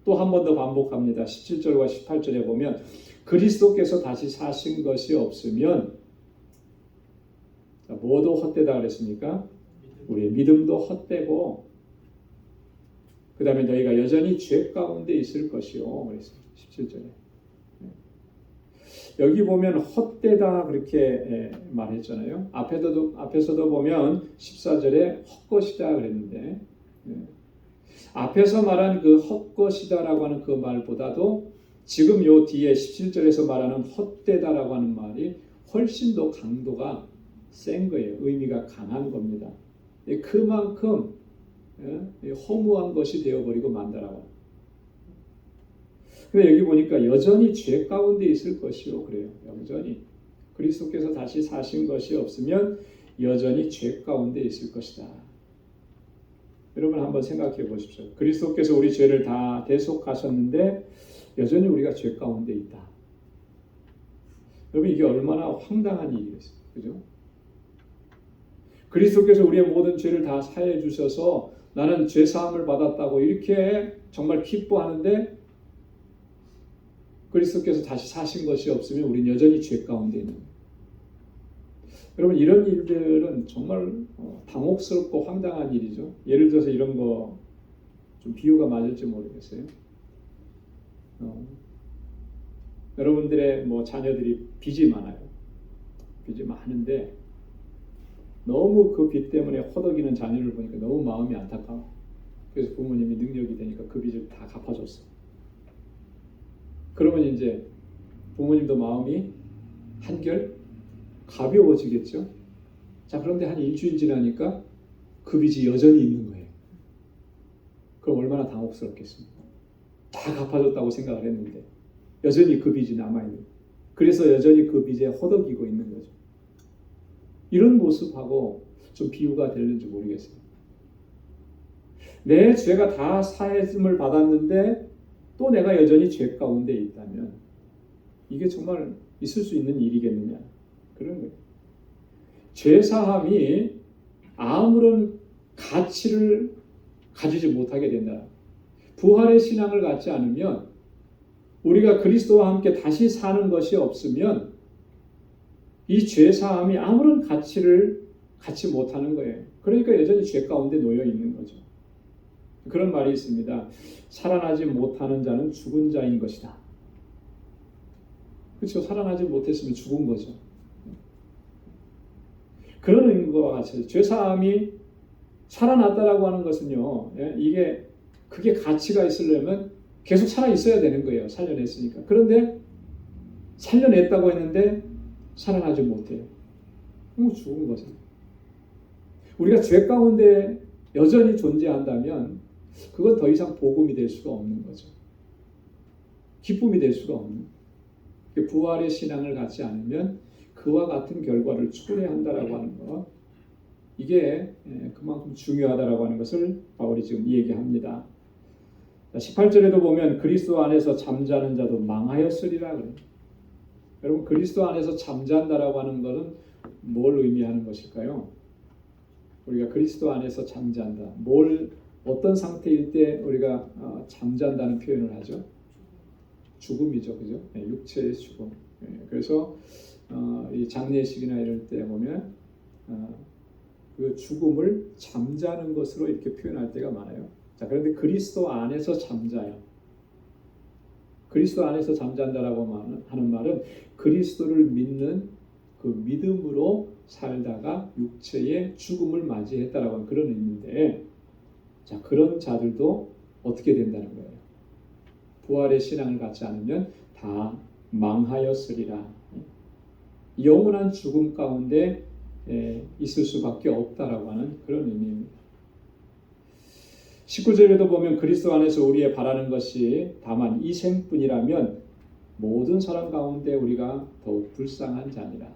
또 한 번 더 반복합니다. 17절과 18절에 보면 그리스도께서 다시 사신 것이 없으면 뭐도 헛되다 그랬습니까? 우리의 믿음도 헛되고 그 다음에 너희가 여전히 죄 가운데 있을 것이요. 그랬어요. 17절에. 여기 보면 헛되다 그렇게 말했잖아요. 앞에서도 보면 14절에 헛것이다 그랬는데 앞에서 말한 그 헛것이다라고 하는 그 말보다도 지금 요 뒤에 17절에서 말하는 헛되다라고 하는 말이 훨씬 더 강도가 센 거예요. 의미가 강한 겁니다. 그만큼 허무한 것이 되어버리고 만다라고. 근데 여기 보니까 여전히 죄 가운데 있을 것이요. 그래요. 여전히. 그리스도께서 다시 사신 것이 없으면 여전히 죄 가운데 있을 것이다. 여러분 한번 생각해 보십시오. 그리스도께서 우리 죄를 다 대속하셨는데 여전히 우리가 죄 가운데 있다. 여러분 이게 얼마나 황당한 일이겠어요. 그죠? 그리스도께서 우리의 모든 죄를 다 사해 주셔서 나는 죄 사함을 받았다고 이렇게 정말 기뻐하는데 그리스도께서 다시 사신 것이 없으면 우리는 여전히 죄 가운데 있는 거예요. 여러분 이런 일들은 정말 당혹스럽고 황당한 일이죠. 예를 들어서 이런 거 좀 비유가 맞을지 모르겠어요. 여러분들의 뭐 자녀들이 빚이 많아요. 빚이 많은데 너무 그 빚 때문에 허덕이는 자녀를 보니까 너무 마음이 안타까워. 그래서 부모님이 능력이 되니까 그 빚을 다 갚아줬어. 그러면 이제 부모님도 마음이 한결 가벼워지겠죠. 자, 그런데 한 일주일 지나니까 그 빚이 여전히 있는 거예요. 그럼 얼마나 당혹스럽겠습니까? 다 갚아줬다고 생각을 했는데 여전히 그 빚이 남아있는 거예요. 그래서 여전히 그 빚에 허덕이고 있는 거죠. 이런 모습하고 좀 비유가 되는지 모르겠어요. 내 죄가 다 사했음을 받았는데 또 내가 여전히 죄 가운데 있다면 이게 정말 있을 수 있는 일이겠느냐, 그런 거예요. 죄사함이 아무런 가치를 가지지 못하게 된다. 부활의 신앙을 갖지 않으면, 우리가 그리스도와 함께 다시 사는 것이 없으면 이 죄사함이 아무런 가치를 갖지 못하는 거예요. 그러니까 여전히 죄 가운데 놓여 있는 거죠. 그런 말이 있습니다. 살아나지 못하는 자는 죽은 자인 것이다. 그렇죠. 살아나지 못했으면 죽은 거죠. 그런 의미와 같이 죄사함이 살아났다라고 하는 것은요, 그게 가치가 있으려면 계속 살아 있어야 되는 거예요. 살려냈으니까. 그런데 살려냈다고 했는데 살아나지 못해요. 그럼 죽은 거죠. 우리가 죄 가운데 여전히 존재한다면 그건 더 이상 복음이 될 수가 없는 거죠. 기쁨이 될 수가 없는. 부활의 신앙을 갖지 않으면 그와 같은 결과를 초래한다라고 하는 것, 이게 그만큼 중요하다라고 하는 것을 바울이 지금 얘기합니다. 18절에도 보면 그리스도 안에서 잠자는 자도 망하였으리라 그래요. 여러분, 그리스도 안에서 잠잔다라고 하는 것은 뭘 의미하는 것일까요? 우리가 그리스도 안에서 잠잔다. 어떤 상태일 때 우리가 잠잔다는 표현을 하죠? 죽음이죠, 그죠? 육체의 죽음. 그래서 이 장례식이나 이럴 때 보면 그 죽음을 잠자는 것으로 이렇게 표현할 때가 많아요. 자, 그런데 그리스도 안에서 잠자요. 그리스도 안에서 잠잔다라고 하는 말은 그리스도를 믿는 그 믿음으로 살다가 육체의 죽음을 맞이했다라고 하는 그런 의미인데, 자, 그런 자들도 어떻게 된다는 거예요? 부활의 신앙을 갖지 않으면 다 망하였으리라. 영원한 죽음 가운데 있을 수밖에 없다라고 하는 그런 의미입니다. 19절에도 보면 그리스도 안에서 우리의 바라는 것이 다만 이 생뿐이라면 모든 사람 가운데 우리가 더욱 불쌍한 자니라.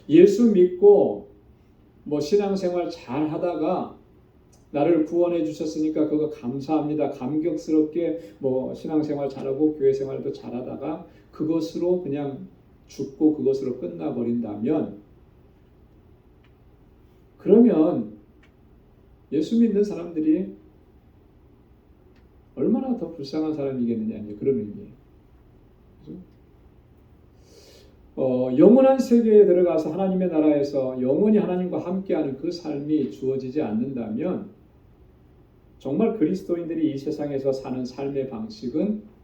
예수 믿고 신앙생활 잘 하다가 나를 구원해 주셨으니까 그거 감사합니다. 감격스럽게 신앙생활 잘하고 교회생활도 잘하다가 그것으로 그냥 죽고 그것으로 끝나버린다면, 그러면 예수 믿는 사람들이 얼마나 더 불쌍한 사람이겠느냐, 그런 의미예요. 그렇죠? 영원한 세계에 들어가서 하나님의 나라에서 영원히 하나님과 함께하는 그 삶이 주어지지 않는다면 정말 그리스도인들이 이 세상에서 사는 삶의 방식은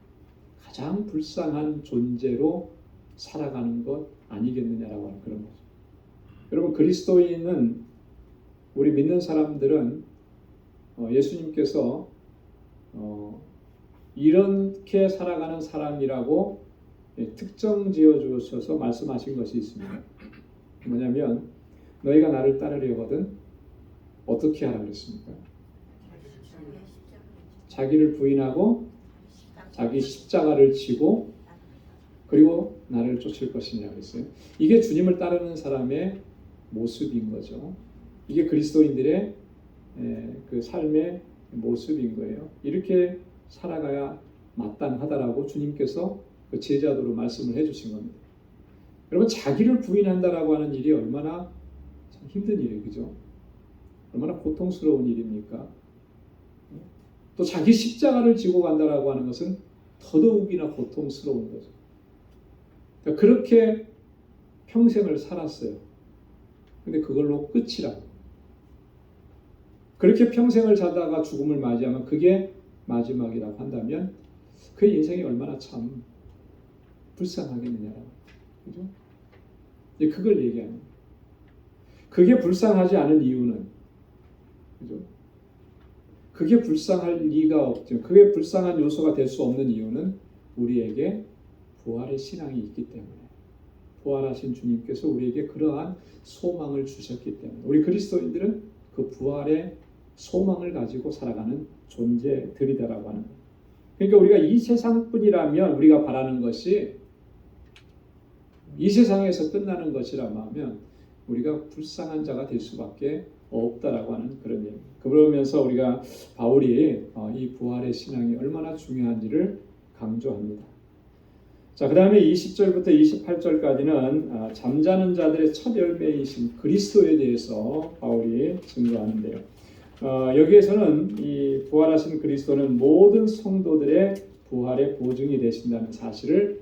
가장 불쌍한 존재로 살아가는 것 아니겠느냐라고 하는 그런 거죠. 여러분, 그리스도인은, 우리 믿는 사람들은 예수님께서 이렇게 살아가는 사람이라고 특정 지어 주셔서 말씀하신 것이 있습니다. 뭐냐면 너희가 나를 따르려거든 어떻게 하라 그랬습니까? 자기를 부인하고 자기 십자가를 지고 그리고 나를 쫓을 것이냐고 했어요. 이게 주님을 따르는 사람의 모습인 거죠. 이게 그리스도인들의 그 삶의 모습인 거예요. 이렇게 살아가야 마땅하다라고 주님께서 그 제자도로 말씀을 해주신 겁니다. 여러분, 자기를 부인한다라고 하는 일이 얼마나 참 힘든 일이에요, 그죠? 얼마나 고통스러운 일입니까? 또 자기 십자가를 지고 간다라고 하는 것은 더더욱이나 고통스러운 거죠. 그러니까 그렇게 평생을 살았어요. 근데 그걸로 끝이라고. 그렇게 평생을 살다가 죽음을 맞이하면 그게 마지막이라고 한다면 그의 인생이 얼마나 참 불쌍하겠느냐라고. 그죠? 그걸 얘기하는 거예요. 그게 불쌍하지 않은 이유는, 그죠? 그게 불쌍할 리가 없죠. 그게 불쌍한 요소가 될 수 없는 이유는 우리에게 부활의 신앙이 있기 때문에, 부활하신 주님께서 우리에게 그러한 소망을 주셨기 때문에, 우리 그리스도인들은 그 부활의 소망을 가지고 살아가는 존재들이다라고 하는 거예요. 그러니까 우리가 이 세상뿐이라면 우리가 바라는 것이 이 세상에서 끝나는 것이라면 우리가 불쌍한 자가 될 수밖에 없다라고 하는 그런 얘기입니다. 그러면서 우리가 바울이 이 부활의 신앙이 얼마나 중요한지를 강조합니다. 자, 그 다음에 20절부터 28절까지는 잠자는 자들의 첫 열매이신 그리스도에 대해서 바울이 증거하는데요. 여기에서는 이 부활하신 그리스도는 모든 성도들의 부활의 보증이 되신다는 사실을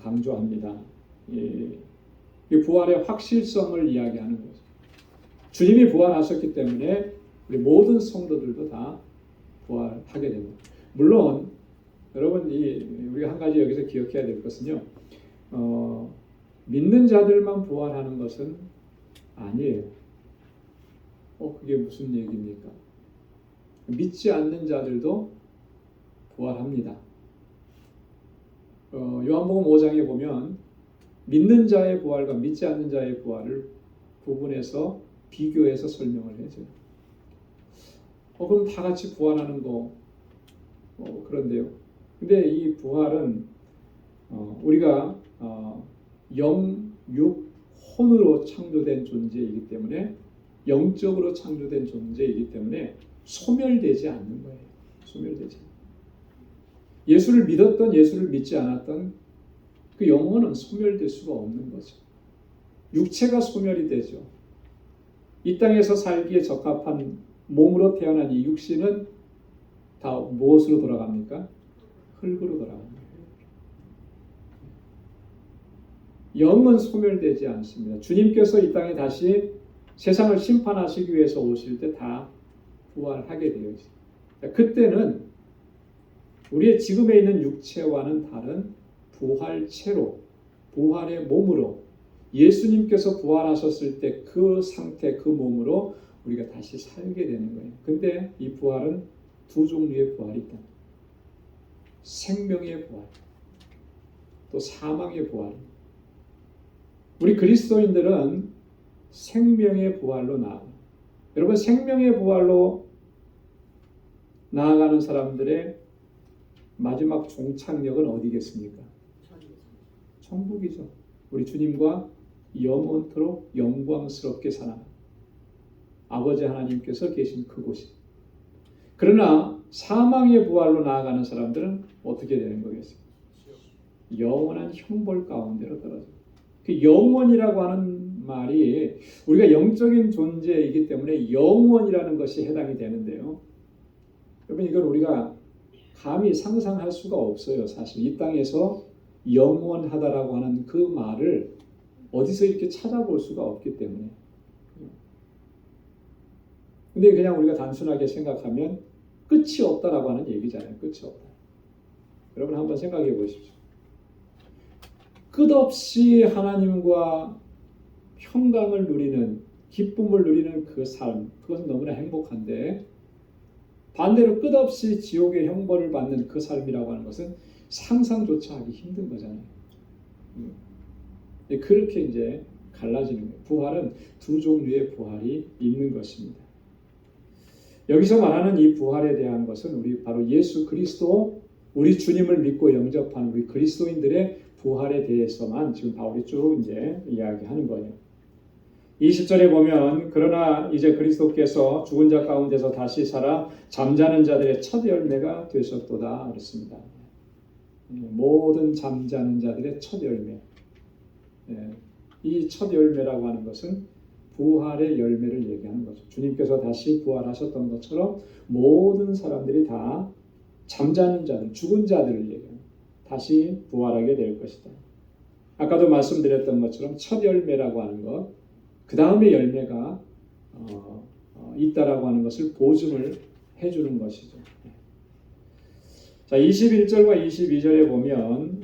강조합니다. 이 부활의 확실성을 이야기하는 거죠. 주님이 부활하셨기 때문에 우리 모든 성도들도 다 부활하게 됩니다. 물론 여러분 우리가 한 가지 여기서 기억해야 될 것은요. 믿는 자들만 부활하는 것은 아니에요. 그게 무슨 얘기입니까? 믿지 않는 자들도 부활합니다. 요한복음 5장에 보면 믿는 자의 부활과 믿지 않는 자의 부활을 구분해서 비교해서 설명을 해줘요. 그럼 다 같이 부활하는 거 그런데요. 근데 이 부활은 우리가 영, 육, 혼으로 창조된 존재이기 때문에, 영적으로 창조된 존재이기 때문에 소멸되지 않는 거예요. 소멸되지 않는. 예수를 믿었던, 예수를 믿지 않았던 그 영혼은 소멸될 수가 없는 거죠. 육체가 소멸이 되죠. 이 땅에서 살기에 적합한 몸으로 태어난 이 육신은 다 무엇으로 돌아갑니까? 흙으로 돌아갑니다. 영은 소멸되지 않습니다. 주님께서 이 땅에 다시 세상을 심판하시기 위해서 오실 때 다 부활하게 되어 있습니다. 그때는 우리의 지금에 있는 육체와는 다른 부활체로, 부활의 몸으로, 예수님께서 부활하셨을 때 그 상태, 그 몸으로 우리가 다시 살게 되는 거예요. 근데 이 부활은 두 종류의 부활이 있다. 생명의 부활, 또 사망의 부활. 우리 그리스도인들은 생명의 부활로 나아가. 여러분, 생명의 부활로 나아가는 사람들의 마지막 종착역은 어디겠습니까? 천국이죠. 우리 주님과 영원토록 영광스럽게 살아가는 아버지 하나님께서 계신 그곳이. 그러나 사망의 부활로 나아가는 사람들은 어떻게 되는 거겠어요? 영원한 형벌 가운데로 떨어져요. 그 영원이라고 하는 말이 우리가 영적인 존재이기 때문에 영원이라는 것이 해당이 되는데요. 여러분, 이걸 우리가 감히 상상할 수가 없어요. 사실 이 땅에서 영원하다라고 하는 그 말을 어디서 이렇게 찾아볼 수가 없기 때문에. 근데 그냥 우리가 단순하게 생각하면 끝이 없다라고 하는 얘기잖아요. 끝이 없다. 여러분 한번 생각해 보십시오. 끝없이 하나님과 평강을 누리는, 기쁨을 누리는 그 삶, 그것은 너무나 행복한데, 반대로 끝없이 지옥의 형벌을 받는 그 삶이라고 하는 것은 상상조차 하기 힘든 거잖아요. 그렇게 이제 갈라지는 거예요. 부활은 두 종류의 부활이 있는 것입니다. 여기서 말하는 이 부활에 대한 것은 우리 바로 예수 그리스도, 우리 주님을 믿고 영접한 우리 그리스도인들의 부활에 대해서만 지금 바울이 쭉 이제 이야기하는 거예요. 20절에 보면 그러나 이제 그리스도께서 죽은 자 가운데서 다시 살아 잠자는 자들의 첫 열매가 되셨도다 그랬습니다. 모든 잠자는 자들의 첫 열매. 이 첫 열매라고 하는 것은 부활의 열매를 얘기하는 거죠. 주님께서 다시 부활하셨던 것처럼 모든 사람들이 다 잠자는 자들, 죽은 자들을 얘기합니다. 다시 부활하게 될 것이다. 아까도 말씀드렸던 것처럼 첫 열매라고 하는 것, 그 다음에 열매가 있다라고 하는 것을 보증을 해주는 것이죠. 자, 21절과 22절에 보면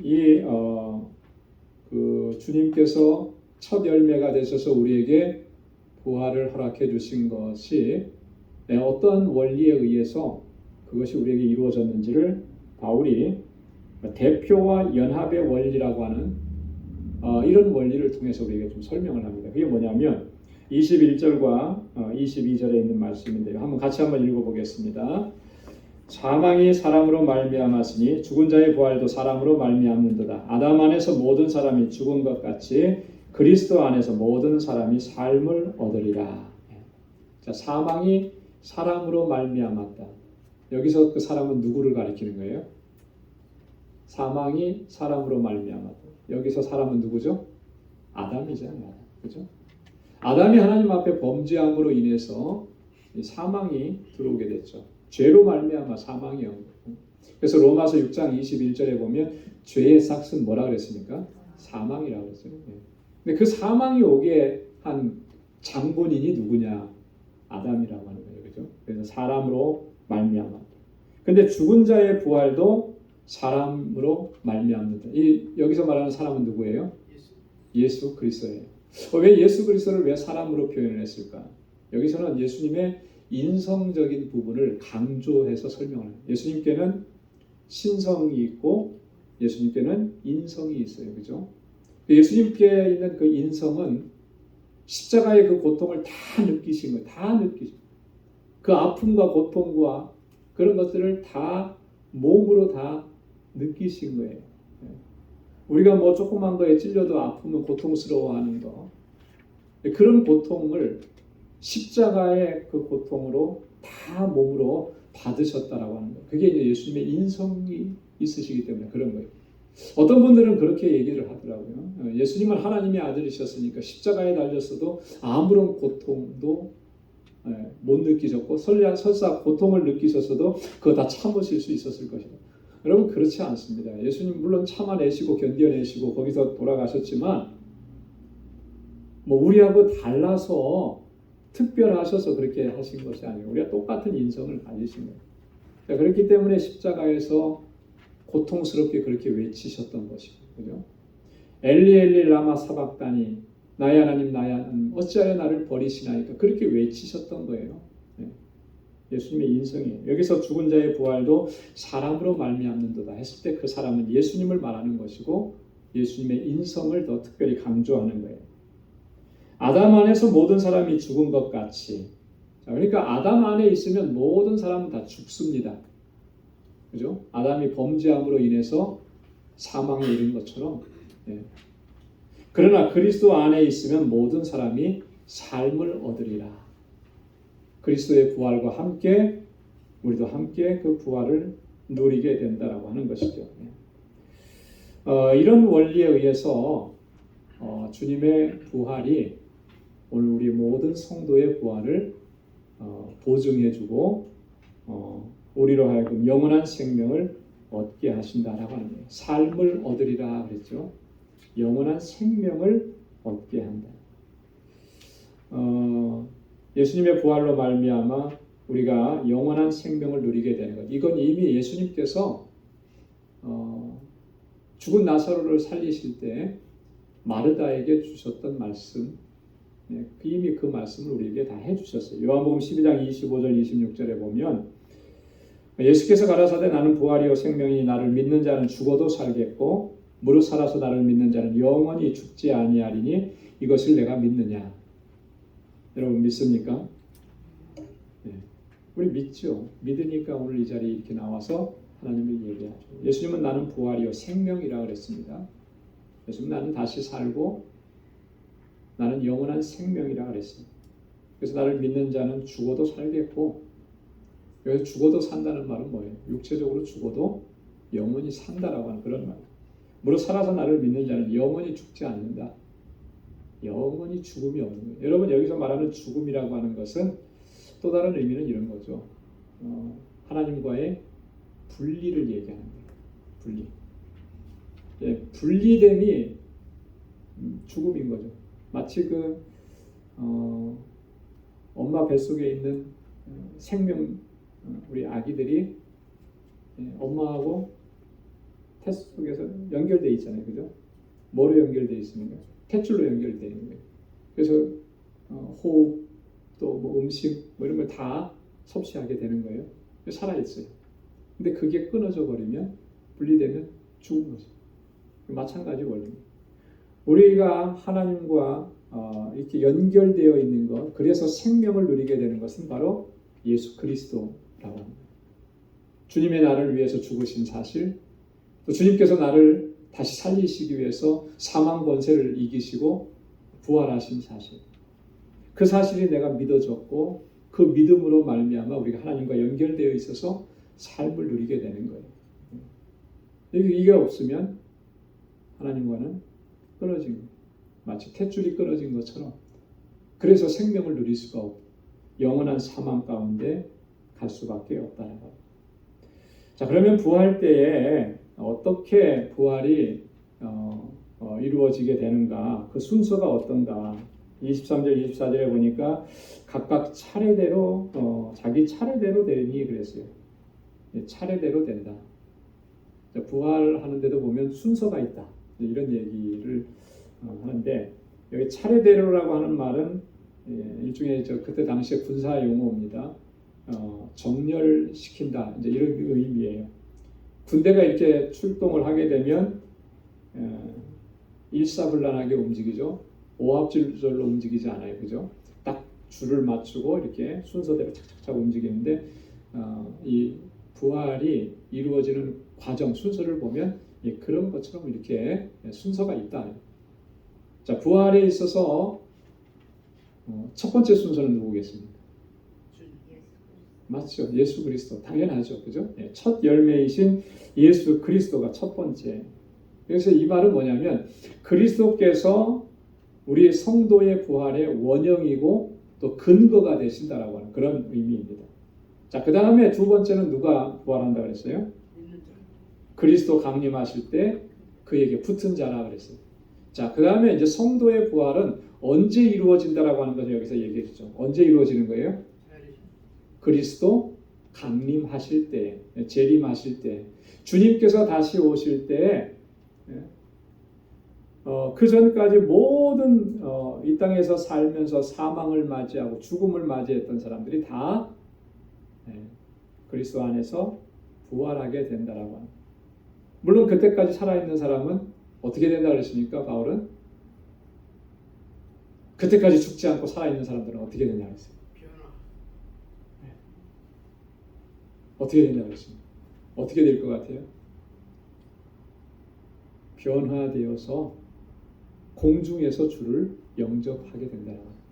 그 주님께서 첫 열매가 되셔서 우리에게 부활을 허락해 주신 것이 어떤 원리에 의해서 그것이 우리에게 이루어졌는지를 바울이 대표와 연합의 원리라고 하는 이런 원리를 통해서 우리에게 좀 설명을 합니다. 그게 뭐냐면 21절과 22절에 있는 말씀인데요. 같이 한번 읽어보겠습니다. 사망이 사람으로 말미암았으니 죽은 자의 부활도 사람으로 말미암는도다. 아담 안에서 모든 사람이 죽은 것 같이 그리스도 안에서 모든 사람이 삶을 얻으리라. 자, 사망이 사람으로 말미암았다. 여기서 그 사람은 누구를 가리키는 거예요? 사망이 사람으로 말미암았다. 여기서 사람은 누구죠? 아담이잖아요. 그죠? 아담이 하나님 앞에 범죄함으로 인해서 사망이 들어오게 됐죠. 죄로 말미암아 사망이 온 거예요. 그래서 로마서 6장 21절에 보면 죄의 삭은 뭐라 그랬습니까? 사망이라고 했어요. 근데 그 사망이 오게 한 장본인이 누구냐? 아담이라고 하는 거예요. 그죠? 그래서 사람으로 말미암았다. 근데 죽은 자의 부활도 사람으로 말미암는다. 여기서 말하는 사람은 누구예요? 예수 그리스도예요. 왜 예수 그리스도를 왜 사람으로 표현을 했을까? 여기서는 예수님의 인성적인 부분을 강조해서 설명합니다. 예수님께는 신성이 있고 예수님께는 인성이 있어요. 그죠? 예수님께 있는 그 인성은 십자가의 그 고통을 다 느끼신 거예요. 다 느끼신 거예요. 그 아픔과 고통과 그런 것들을 다 몸으로 다 느끼신 거예요. 우리가 뭐 조그만 거에 찔려도 아프면 고통스러워하는 거, 그런 고통을 십자가의 그 고통으로 다 몸으로 받으셨다라고 하는 거예요. 그게 이제 예수님의 인성이 있으시기 때문에 그런 거예요. 어떤 분들은 그렇게 얘기를 하더라고요. 예수님은 하나님의 아들이셨으니까 십자가에 달렸어도 아무런 고통도 못 느끼셨고 설사 고통을 느끼셨어도 그거 다 참으실 수 있었을 것이다. 여러분 그렇지 않습니다. 예수님 물론 참아내시고 견뎌내시고 거기서 돌아가셨지만 뭐 우리하고 달라서 특별하셔서 그렇게 하신 것이 아니고 우리가 똑같은 인성을 가지신 거예요. 그렇기 때문에 십자가에서 고통스럽게 그렇게 외치셨던 것이고, 그죠? 엘리 엘리 라마 사박다니 나의 하나님 나의 하나님 어찌하여 나를 버리시나이까 그렇게 외치셨던 거예요. 예수님의 인성이에요. 여기서 죽은 자의 부활도 사람으로 말미암는도다 했을 때 그 사람은 예수님을 말하는 것이고 예수님의 인성을 더 특별히 강조하는 거예요. 아담 안에서 모든 사람이 죽은 것 같이. 자, 그러니까 아담 안에 있으면 모든 사람은 다 죽습니다. 그죠? 아담이 범죄함으로 인해서 사망에 이른 것처럼. 그러나 그리스도 안에 있으면 모든 사람이 삶을 얻으리라. 그리스도의 부활과 함께 우리도 함께 그 부활을 누리게 된다라고 하는 것이죠. 이런 원리에 의해서 주님의 부활이 오늘 우리 모든 성도의 부활을 보증해주고 우리로 하여금 영원한 생명을 얻게 하신다라고 하는 거예요. 삶을 얻으리라 그랬죠. 영원한 생명을 얻게 한다. 예수님의 부활로 말미암아 우리가 영원한 생명을 누리게 되는 것. 이건 이미 예수님께서 죽은 나사로를 살리실 때 마르다에게 주셨던 말씀, 이미 그 말씀을 우리에게 다 해주셨어요. 요한복음 12장 25절 26절에 보면 예수께서 가라사대 나는 부활이요 생명이니 나를 믿는 자는 죽어도 살겠고 무릇 살아서 나를 믿는 자는 영원히 죽지 아니하리니 이것을 내가 믿느냐. 여러분 믿습니까? 우리 믿죠. 믿으니까 오늘 이 자리에 이렇게 나와서 하나님을 얘기하죠. 예수님은 나는 부활이요 생명이라고 그랬습니다. 예수님 나는 다시 살고 나는 영원한 생명이라고 그랬어요. 그래서 나를 믿는 자는 죽어도 살겠고 여기서 죽어도 산다는 말은 뭐예요? 육체적으로 죽어도 영원히 산다라고 하는 그런 말이에요. 무릇 살아서 나를 믿는 자는 영원히 죽지 않는다. 영원히 죽음이 없는 거예요. 여러분 여기서 말하는 죽음이라고 하는 것은 또 다른 의미는 이런 거죠. 하나님과의 분리를 얘기하는 거예요. 분리. 분리됨이 죽음인 거죠. 마치 엄마 뱃속에 있는 생명 우리 아기들이 엄마하고 태 속에서 연결되어 있잖아요. 그죠? 뭐로 연결되어 있습니까? 탯줄로 연결되어 있는 거예요. 그래서 호흡, 또 뭐 음식, 뭐 이런 걸 다 섭취하게 되는 거예요. 살아있어요. 근데 그게 끊어져 버리면, 분리되면 죽은 거죠. 마찬가지 원리입니다. 우리가 하나님과 이렇게 연결되어 있는 것, 그래서 생명을 누리게 되는 것은 바로 예수 그리스도라고 합니다. 주님의 나를 위해서 죽으신 사실, 또 주님께서 나를 다시 살리시기 위해서 사망 권세를 이기시고 부활하신 사실, 그 사실이 내가 믿어졌고 그 믿음으로 말미암아 우리가 하나님과 연결되어 있어서 삶을 누리게 되는 거예요. 이게 없으면 하나님과는 끊어진 거예요. 마치 탯줄이 끊어진 것처럼. 그래서 생명을 누릴 수가 없고 영원한 사망 가운데 갈 수밖에 없다는 거예요. 자, 그러면 부활 때에 어떻게 부활이 이루어지게 되는가? 그 순서가 어떤가? 23절, 24절에 보니까 각각 차례대로 자기 차례대로 되니 그랬어요. 차례대로 된다. 부활하는데도 보면 순서가 있다. 이런 얘기를 하는데 여기 차례대로라고 하는 말은 일종의 그때 당시에 군사 용어입니다. 정렬시킨다. 이제 이런 의미예요. 군대가 이렇게 출동을 하게 되면 일사불란하게 움직이죠. 오합지졸로 움직이지 않아요. 그죠? 딱 줄을 맞추고 이렇게 순서대로 착착착 움직이는데 이 부활이 이루어지는 과정, 순서를 보면 그런 것처럼 이렇게 순서가 있다. 자, 부활에 있어서 첫 번째 순서는 누구겠습니까? 맞죠. 예수 그리스도. 당연하죠. 그죠? 첫 열매이신 예수 그리스도가 첫 번째. 그래서 이 말은 뭐냐면 그리스도께서 우리 성도의 부활의 원형이고 또 근거가 되신다라고 하는 그런 의미입니다. 자, 그 다음에 두 번째는 누가 부활한다 그랬어요? 그리스도 강림하실 때 그에게 붙은 자라 그랬어요. 자, 그 다음에 이제 성도의 부활은 언제 이루어진다라고 하는 것을 여기서 얘기해 주죠. 언제 이루어지는 거예요? 그리스도 강림하실 때, 재림하실 때, 주님께서 다시 오실 때, 그 전까지 모든 이 땅에서 살면서 사망을 맞이하고 죽음을 맞이했던 사람들이 다 그리스도 안에서 부활하게 된다라고 합니다. 물론 그때까지 살아있는 사람은 어떻게 된다 그랬습니까? 바울은 그때까지 죽지 않고 살아있는 사람들은 어떻게 된다 그랬어요? 어떻게 된다 그랬습니까? 어떻게 될 것 같아요? 변화되어서 공중에서 주를 영접하게 된다라고 합니다.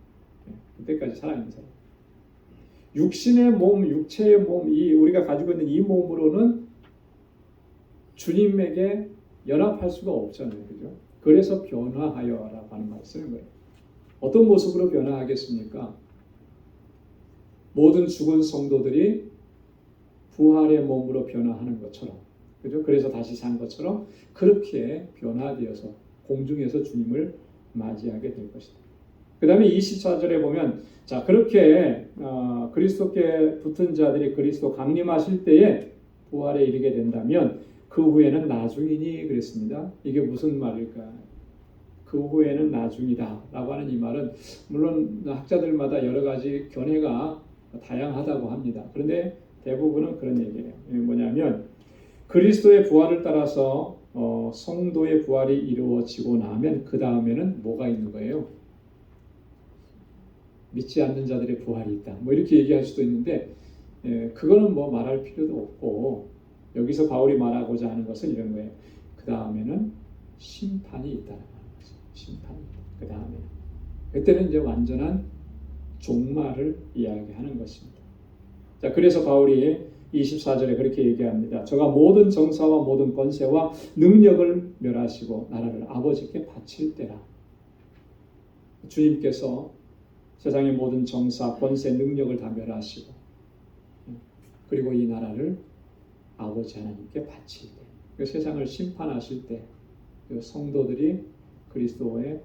그때까지 살아있는 사람. 육신의 몸, 육체의 몸, 이 우리가 가지고 있는 이 몸으로는 주님에게 연합할 수가 없잖아요. 그죠? 그래서 변화하여라고 하는 말을 쓰는 거예요. 어떤 모습으로 변화하겠습니까? 모든 죽은 성도들이 부활의 몸으로 변화하는 것처럼, 그죠? 그래서 다시 산 것처럼 그렇게 변화되어서 공중에서 주님을 맞이하게 될 것이다. 그 다음에 24절에 보면 자, 그렇게 그리스도께 붙은 자들이 그리스도 강림하실 때에 부활에 이르게 된다면 그 후에는 나중이니 그랬습니다. 이게 무슨 말일까? 그 후에는 나중이다 라고 하는 이 말은 물론 학자들마다 여러 가지 견해가 다양하다고 합니다. 그런데 대부분은 그런 얘기예요. 뭐냐면 그리스도의 부활을 따라서 성도의 부활이 이루어지고 나면 그 다음에는 뭐가 있는 거예요? 믿지 않는 자들의 부활이 있다. 뭐 이렇게 얘기할 수도 있는데 그거는 뭐 말할 필요도 없고 여기서 바울이 말하고자 하는 것은 이런 거예요. 그 다음에는 심판이 있다는 거죠. 심판이 있다. 그 다음에는 그때는 이제 완전한 종말을 이야기하는 것입니다. 자, 그래서 바울이 24절에 그렇게 얘기합니다. 저가 모든 정사와 모든 권세와 능력을 멸하시고 나라를 아버지께 바칠 때라. 주님께서 세상의 모든 정사, 권세, 능력을 다 멸하시고 그리고 이 나라를 아버지 하나님께 바칠 때, 그 세상을 심판하실 때 그 성도들이 그리스도의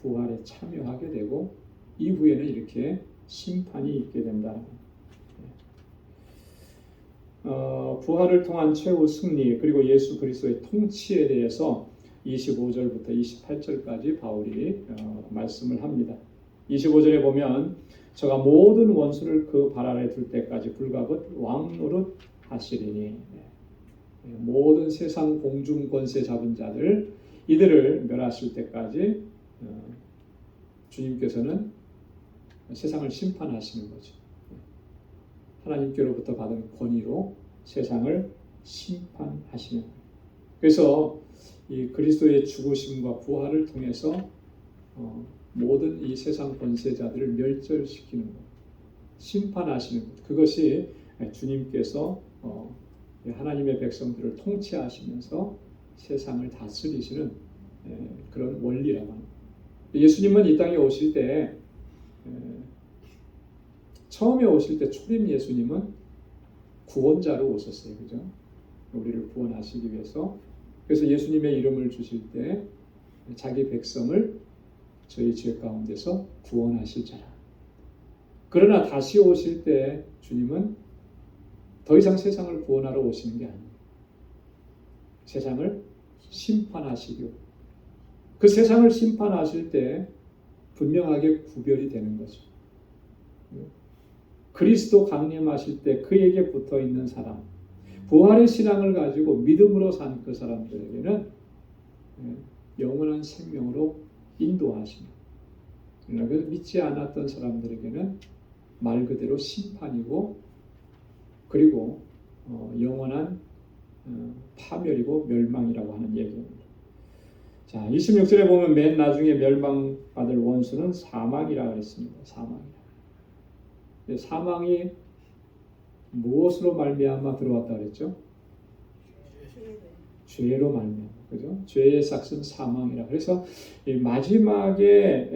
부활에 참여하게 되고 이후에는 이렇게 심판이 있게 된다. 부활을 통한 최후 승리 그리고 예수 그리스도의 통치에 대해서 25절부터 28절까지 바울이 말씀을 합니다. 25절에 보면 저가 모든 원수를 그 발 아래 둘 때까지 불가곧 왕노릇 하시리니 모든 세상 공중 권세 잡은 자들 이들을 멸하실 때까지 주님께서는 세상을 심판하시는 거죠. 하나님께로부터 받은 권위로 세상을 심판하시는 거예요. 그래서 이 그리스도의 죽으심과 부활을 통해서 모든 이 세상 권세자들을 멸절시키는 것, 심판하시는 것, 그것이 주님께서 하나님의 백성들을 통치하시면서 세상을 다스리시는 그런 원리라고 합니다. 예수님은 이 땅에 오실 때 처음에 오실 때 초림 예수님은 구원자로 오셨어요. 그죠? 우리를 구원하시기 위해서. 그래서 예수님의 이름을 주실 때 자기 백성을 저희 죄 가운데서 구원하실 자라. 그러나 다시 오실 때 주님은 더 이상 세상을 구원하러 오시는 게 아니에요. 세상을 심판하시고 그 세상을 심판하실 때 분명하게 구별이 되는 거죠. 그리스도 강림하실 때 그에게 붙어 있는 사람, 부활의 신앙을 가지고 믿음으로 산 그 사람들에게는 영원한 생명으로 인도하십니다. 그래서 믿지 않았던 사람들에게는 말 그대로 심판이고 그리고 영원한 파멸이고 멸망이라고 하는 얘기입니다. 자, 26절에 보면 맨 나중에 멸망받을 원수는 사망이라고 했습니다. 사망이 무엇으로 말미암아 들어왔다 그랬죠? 죄로 말미암아, 그죠? 죄의 삭은 사망이라. 그래서 이 마지막에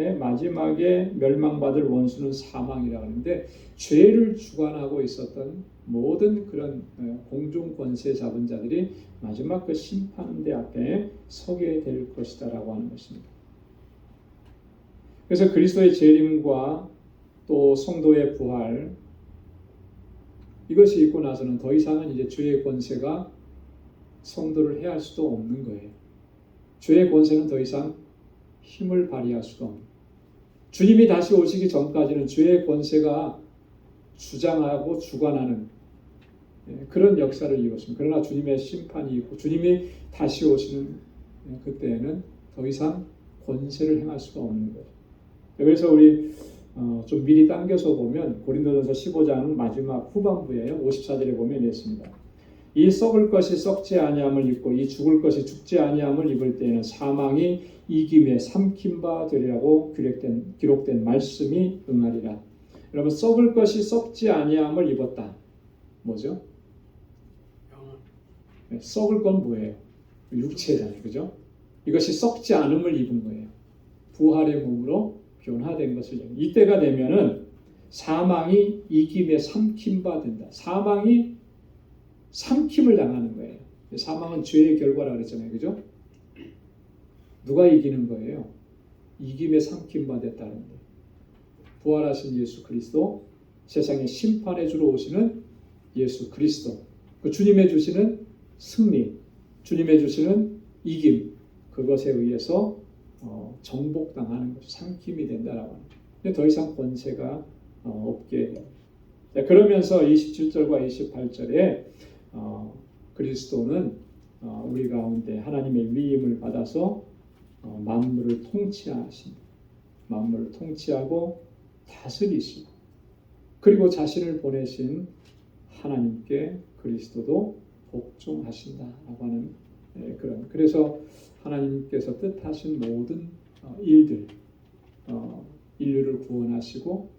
멸망받을 원수는 사망이라 하는데 죄를 주관하고 있었던 모든 그런 공중 권세 잡은 자들이 마지막 그 심판대 앞에 서게 될 것이다라고 하는 것입니다. 그래서 그리스도의 재림과 또 성도의 부활 이것이 있고 나서는 더 이상은 이제 죄의 권세가 성도를 해할 수도 없는 거예요. 죄의 권세는 더 이상 힘을 발휘할 수도 없는. 주님이 다시 오시기 전까지는 죄의 권세가 주장하고 주관하는 그런 역사를 이뤘습니다. 그러나 주님의 심판이 있고 주님이 다시 오시는 그때에는 더 이상 권세를 행할 수가 없는 거예요. 그래서 우리 좀 미리 당겨서 보면 고린도전서 15장 마지막 후반부에 54절에 보면 이랬습니다. 이 썩을 것이 썩지 아니함을 입고 이 죽을 것이 죽지 아니함을 입을 때에는 사망이 이김에 삼킨 바 되리라고 기록된 말씀이 응하리라. 여러분 썩을 것이 썩지 아니함을 입었다. 뭐죠? 썩을 건 뭐예요? 육체잖아요. 그죠? 이것이 썩지 않음을 입은 거예요. 부활의 몸으로 변화된 것을. 이때가 되면은 사망이 이김에 삼킨 바 된다. 사망이 삼킴을 당하는 거예요. 사망은 죄의 결과라고 그랬잖아요. 그죠? 누가 이기는 거예요? 이김에 삼킨 바 됐다는 거예요. 부활하신 예수 그리스도, 세상에 심판해 주러 오시는 예수 그리스도, 그 주님의 주시는 승리, 주님의 주시는 이김, 그것에 의해서 정복당하는 것이 삼킴이 된다라고 합니다. 근데 더 이상 권세가 없게 돼요. 그러면서 27절과 28절에 그리스도는 우리 가운데 하나님의 위임을 받아서 만물을 통치하십니다. 만물을 통치하고 다스리시고 그리고 자신을 보내신 하나님께 그리스도도 복종하신다라고 하는 그래서 하나님께서 뜻하신 모든 일들 인류를 구원하시고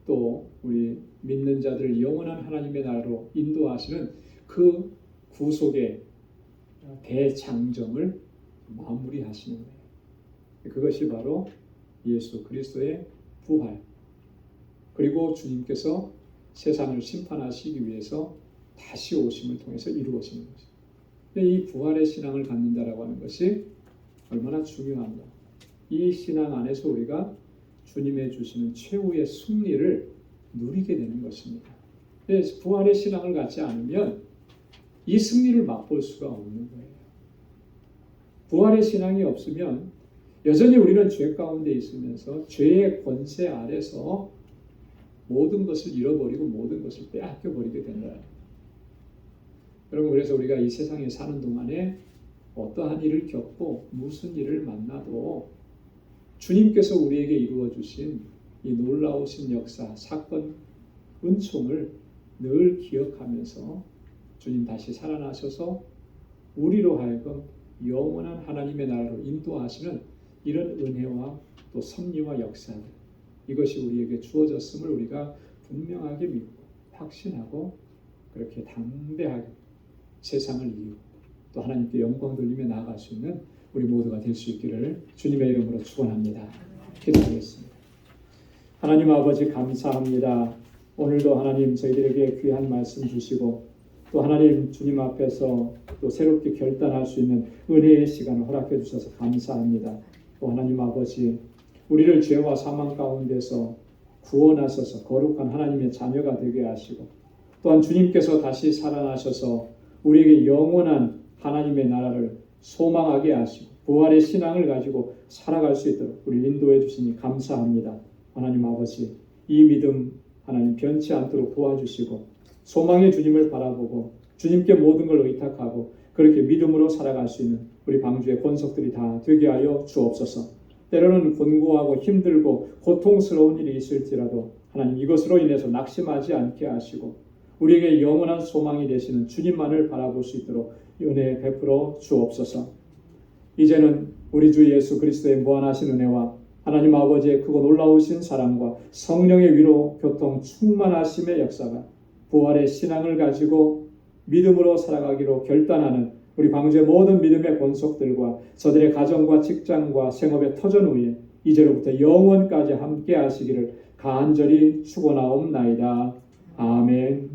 또 우리 믿는 자들을 영원한 하나님의 나라로 인도하시는 그 구속의 대장정을 마무리하시는 거예요. 그것이 바로 예수 그리스도의 부활 그리고 주님께서 세상을 심판하시기 위해서 다시 오심을 통해서 이루어지는 것입니다. 이 부활의 신앙을 갖는다라고 하는 것이 얼마나 중요한가. 이 신앙 안에서 우리가 주님의 주시는 최후의 승리를 누리게 되는 것입니다. 부활의 신앙을 갖지 않으면 이 승리를 맛볼 수가 없는 거예요. 부활의 신앙이 없으면 여전히 우리는 죄 가운데 있으면서 죄의 권세 아래서 모든 것을 잃어버리고 모든 것을 빼앗겨 버리게 된다. 여러분, 그래서 우리가 이 세상에 사는 동안에 어떠한 일을 겪고 무슨 일을 만나도 주님께서 우리에게 이루어 주신 이 놀라우신 역사, 사건, 은총을 늘 기억하면서 주님 다시 살아나셔서 우리로 하여금 영원한 하나님의 나라로 인도하시는 이런 은혜와 또 섭리와 역사들, 이것이 우리에게 주어졌음을 우리가 분명하게 믿고 확신하고 그렇게 담대하게 세상을 이기고 또 하나님께 영광 돌리며 나아갈 수 있는 우리 모두가 될 수 있기를 주님의 이름으로 축원합니다. 기도하겠습니다. 하나님 아버지, 감사합니다. 오늘도 하나님 저희들에게 귀한 말씀 주시고 또 하나님 주님 앞에서 또 새롭게 결단할 수 있는 은혜의 시간을 허락해 주셔서 감사합니다. 또 하나님 아버지, 우리를 죄와 사망 가운데서 구원하셔서 거룩한 하나님의 자녀가 되게 하시고 또한 주님께서 다시 살아나셔서 우리에게 영원한 하나님의 나라를 소망하게 하시고 부활의 신앙을 가지고 살아갈 수 있도록 우리 인도해 주시니 감사합니다. 하나님 아버지, 이 믿음 하나님 변치 않도록 도와주시고 소망의 주님을 바라보고 주님께 모든 걸 의탁하고 그렇게 믿음으로 살아갈 수 있는 우리 방주의 권속들이 다 되게 하여 주옵소서. 때로는 곤고하고 힘들고 고통스러운 일이 있을지라도 하나님 이것으로 인해서 낙심하지 않게 하시고 우리에게 영원한 소망이 되시는 주님만을 바라볼 수 있도록 은혜 베풀어 주옵소서. 이제는 우리 주 예수 그리스도의 무한하신 은혜와 하나님 아버지의 크고 놀라우신 사랑과 성령의 위로 교통 충만하심의 역사가 부활의 신앙을 가지고 믿음으로 살아가기로 결단하는 우리 방주의 모든 믿음의 권속들과 저들의 가정과 직장과 생업의 터전 위에 이제로부터 영원까지 함께 하시기를 간절히 축원하옵나이다. 아멘.